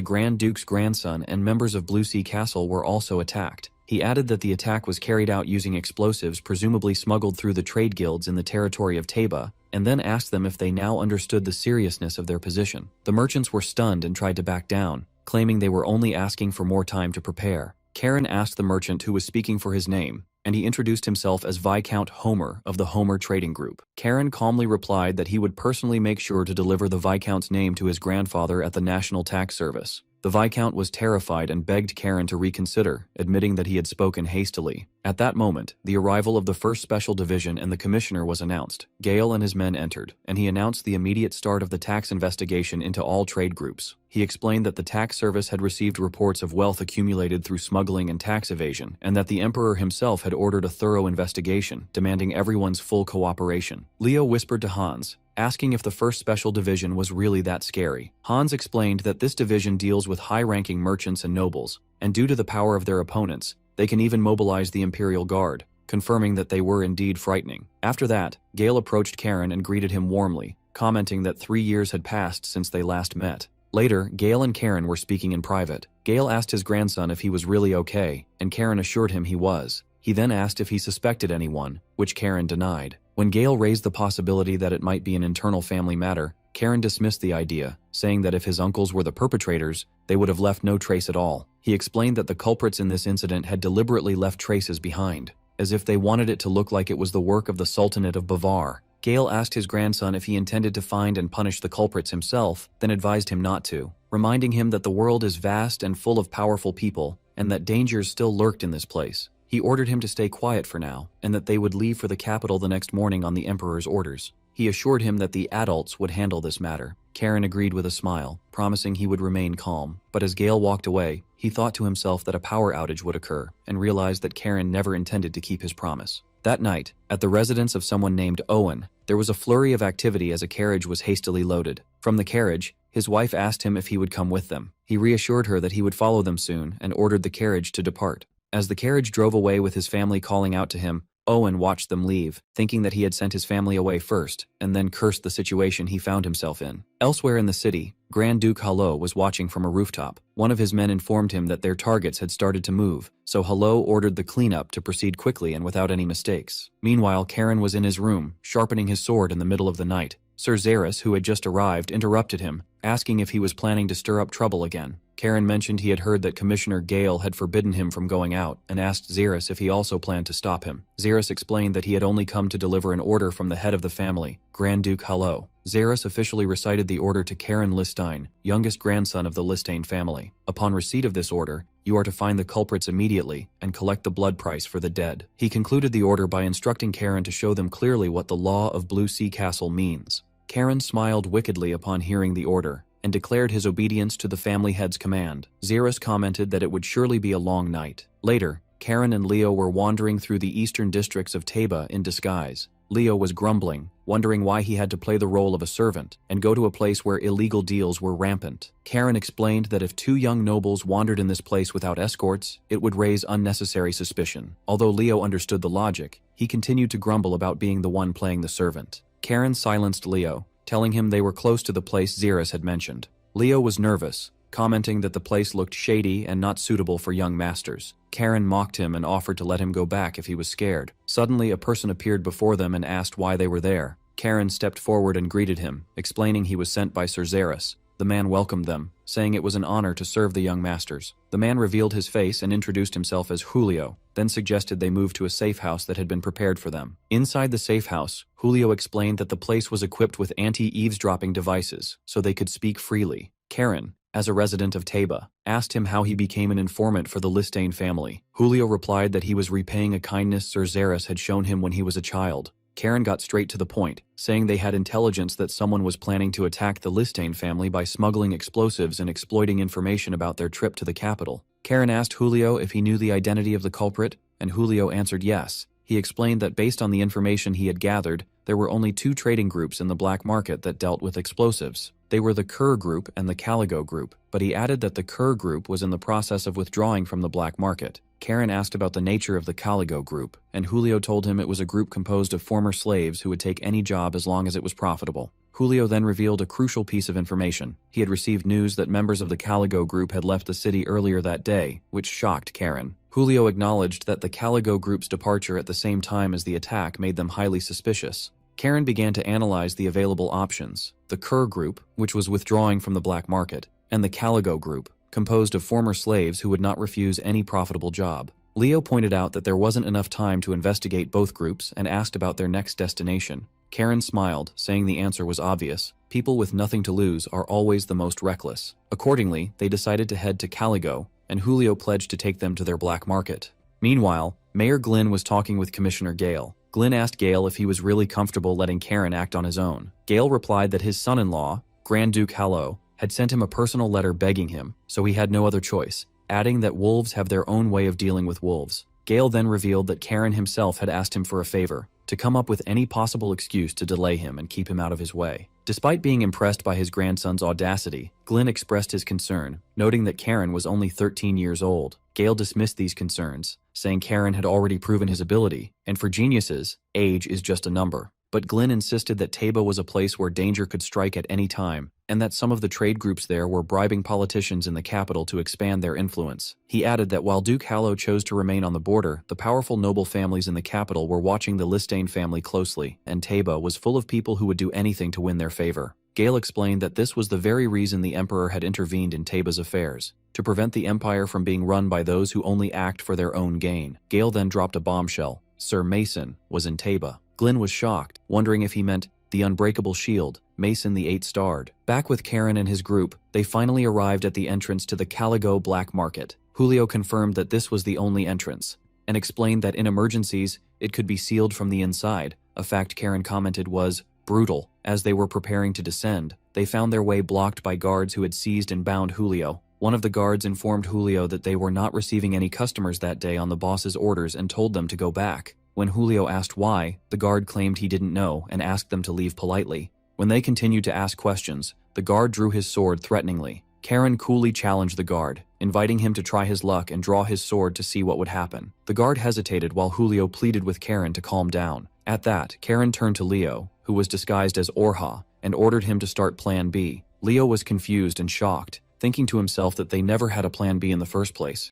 Grand Duke's grandson and members of Blue Sea Castle were also attacked. He added that the attack was carried out using explosives presumably smuggled through the trade guilds in the territory of Taba, and then asked them if they now understood the seriousness of their position. The merchants were stunned and tried to back down, claiming they were only asking for more time to prepare. Karen asked the merchant who was speaking for his name, and he introduced himself as Viscount Homer of the Homer Trading Group. Karen calmly replied that he would personally make sure to deliver the Viscount's name to his grandfather at the National Tax Service. The Viscount was terrified and begged Karen to reconsider, admitting that he had spoken hastily. At that moment, the arrival of the 1st Special Division and the Commissioner was announced. Gale and his men entered, and he announced the immediate start of the tax investigation into all trade groups. He explained that the tax service had received reports of wealth accumulated through smuggling and tax evasion, and that the Emperor himself had ordered a thorough investigation, demanding everyone's full cooperation. Leo whispered to Hans, asking if the 1st Special Division was really that scary. Hans explained that this division deals with high-ranking merchants and nobles, and due to the power of their opponents, they can even mobilize the Imperial Guard, confirming that they were indeed frightening. After that, Gale approached Karen and greeted him warmly, commenting that 3 years had passed since they last met. Later, Gale and Karen were speaking in private. Gale asked his grandson if he was really okay, and Karen assured him he was. He then asked if he suspected anyone, which Karen denied. When Gale raised the possibility that it might be an internal family matter, Karen dismissed the idea, saying that if his uncles were the perpetrators, they would have left no trace at all. He explained that the culprits in this incident had deliberately left traces behind, as if they wanted it to look like it was the work of the Sultanate of Bavar. Gale asked his grandson if he intended to find and punish the culprits himself, then advised him not to, reminding him that the world is vast and full of powerful people, and that dangers still lurked in this place. He ordered him to stay quiet for now, and that they would leave for the capital the next morning on the Emperor's orders. He assured him that the adults would handle this matter. Karen agreed with a smile, promising he would remain calm. But as Gale walked away, he thought to himself that a power outage would occur, and realized that Karen never intended to keep his promise. That night, at the residence of someone named Owen, there was a flurry of activity as a carriage was hastily loaded. From the carriage, his wife asked him if he would come with them. He reassured her that he would follow them soon and ordered the carriage to depart. As the carriage drove away with his family calling out to him, Owen watched them leave, thinking that he had sent his family away first, and then cursed the situation he found himself in. Elsewhere in the city, Grand Duke Yahello was watching from a rooftop. One of his men informed him that their targets had started to move, so Yahello ordered the cleanup to proceed quickly and without any mistakes. Meanwhile, Karen was in his room, sharpening his sword in the middle of the night. Sir Xeris, who had just arrived, interrupted him, asking if he was planning to stir up trouble again. Karen mentioned he had heard that Commissioner Gale had forbidden him from going out, and asked Xeris if he also planned to stop him. Xeris explained that he had only come to deliver an order from the head of the family, Grand Duke Yahello. Xeris officially recited the order to Karen Listein, youngest grandson of the Listein family. Upon receipt of this order, you are to find the culprits immediately and collect the blood price for the dead. He concluded the order by instructing Karen to show them clearly what the law of Blue Sea Castle means. Karen smiled wickedly upon hearing the order, and declared his obedience to the family head's command. Xeris commented that it would surely be a long night. Later, Karen and Leo were wandering through the eastern districts of Taba in disguise. Leo was grumbling, wondering why he had to play the role of a servant and go to a place where illegal deals were rampant. Karen explained that if two young nobles wandered in this place without escorts, it would raise unnecessary suspicion. Although Leo understood the logic, he continued to grumble about being the one playing the servant. Karen silenced Leo, telling him they were close to the place Xeris had mentioned. Leo was nervous, commenting that the place looked shady and not suitable for young masters. Karen mocked him and offered to let him go back if he was scared. Suddenly, a person appeared before them and asked why they were there. Karen stepped forward and greeted him, explaining he was sent by Sir Xeris. The man welcomed them, saying it was an honor to serve the young masters. The man revealed his face and introduced himself as Julio, then suggested they move to a safe house that had been prepared for them. Inside the safe house, Julio explained that the place was equipped with anti-eavesdropping devices, so they could speak freely. Karen, as a resident of Teba, asked him how he became an informant for the Listane family. Julio replied that he was repaying a kindness Sir Xeris had shown him when he was a child. Karen got straight to the point, saying they had intelligence that someone was planning to attack the Listane family by smuggling explosives and exploiting information about their trip to the capital. Karen asked Julio if he knew the identity of the culprit, and Julio answered yes. He explained that based on the information he had gathered, there were only two trading groups in the black market that dealt with explosives. They were the Kerr Group and the Caligo Group, but he added that the Kerr Group was in the process of withdrawing from the black market. Karen asked about the nature of the Caligo Group, and Julio told him it was a group composed of former slaves who would take any job as long as it was profitable. Julio then revealed a crucial piece of information. He had received news that members of the Caligo Group had left the city earlier that day, which shocked Karen. Julio acknowledged that the Caligo Group's departure at the same time as the attack made them highly suspicious. Karen began to analyze the available options: the Kerr Group, which was withdrawing from the black market, and the Caligo Group, composed of former slaves who would not refuse any profitable job. Leo pointed out that there wasn't enough time to investigate both groups and asked about their next destination. Karen smiled, saying the answer was obvious. People with nothing to lose are always the most reckless. Accordingly, they decided to head to Caligo, and Julio pledged to take them to their black market. Meanwhile, Mayor Glynn was talking with Commissioner Gale. Glynn asked Gale if he was really comfortable letting Karen act on his own. Gale replied that his son-in-law, Grand Duke Yahello, had sent him a personal letter begging him, so he had no other choice, adding that wolves have their own way of dealing with wolves. Gale then revealed that Karen himself had asked him for a favor, to come up with any possible excuse to delay him and keep him out of his way. Despite being impressed by his grandson's audacity, Glynn expressed his concern, noting that Karen was only 13 years old. Gale dismissed these concerns, saying Karen had already proven his ability, and for geniuses, age is just a number. But Glynn insisted that Teba was a place where danger could strike at any time, and that some of the trade groups there were bribing politicians in the capital to expand their influence. He added that while Duke Yahello chose to remain on the border, the powerful noble families in the capital were watching the Listane family closely, and Teba was full of people who would do anything to win their favor. Gale explained that this was the very reason the Emperor had intervened in Teba's affairs, to prevent the Empire from being run by those who only act for their own gain. Gale then dropped a bombshell. Sir Mason was in Teba. Glynn was shocked, wondering if he meant the Unbreakable Shield, Mason the Eight-Starred. Back with Karen and his group, they finally arrived at the entrance to the Caligo Black Market. Julio confirmed that this was the only entrance, and explained that in emergencies, it could be sealed from the inside. A fact Karen commented was brutal. As they were preparing to descend, they found their way blocked by guards who had seized and bound Julio. One of the guards informed Julio that they were not receiving any customers that day on the boss's orders and told them to go back. When Julio asked why, the guard claimed he didn't know and asked them to leave politely. When they continued to ask questions, the guard drew his sword threateningly. Karen coolly challenged the guard, inviting him to try his luck and draw his sword to see what would happen. The guard hesitated while Julio pleaded with Karen to calm down. At that, Karen turned to Leo, who was disguised as Orha, and ordered him to start Plan B. Leo was confused and shocked, thinking to himself that they never had a Plan B in the first place.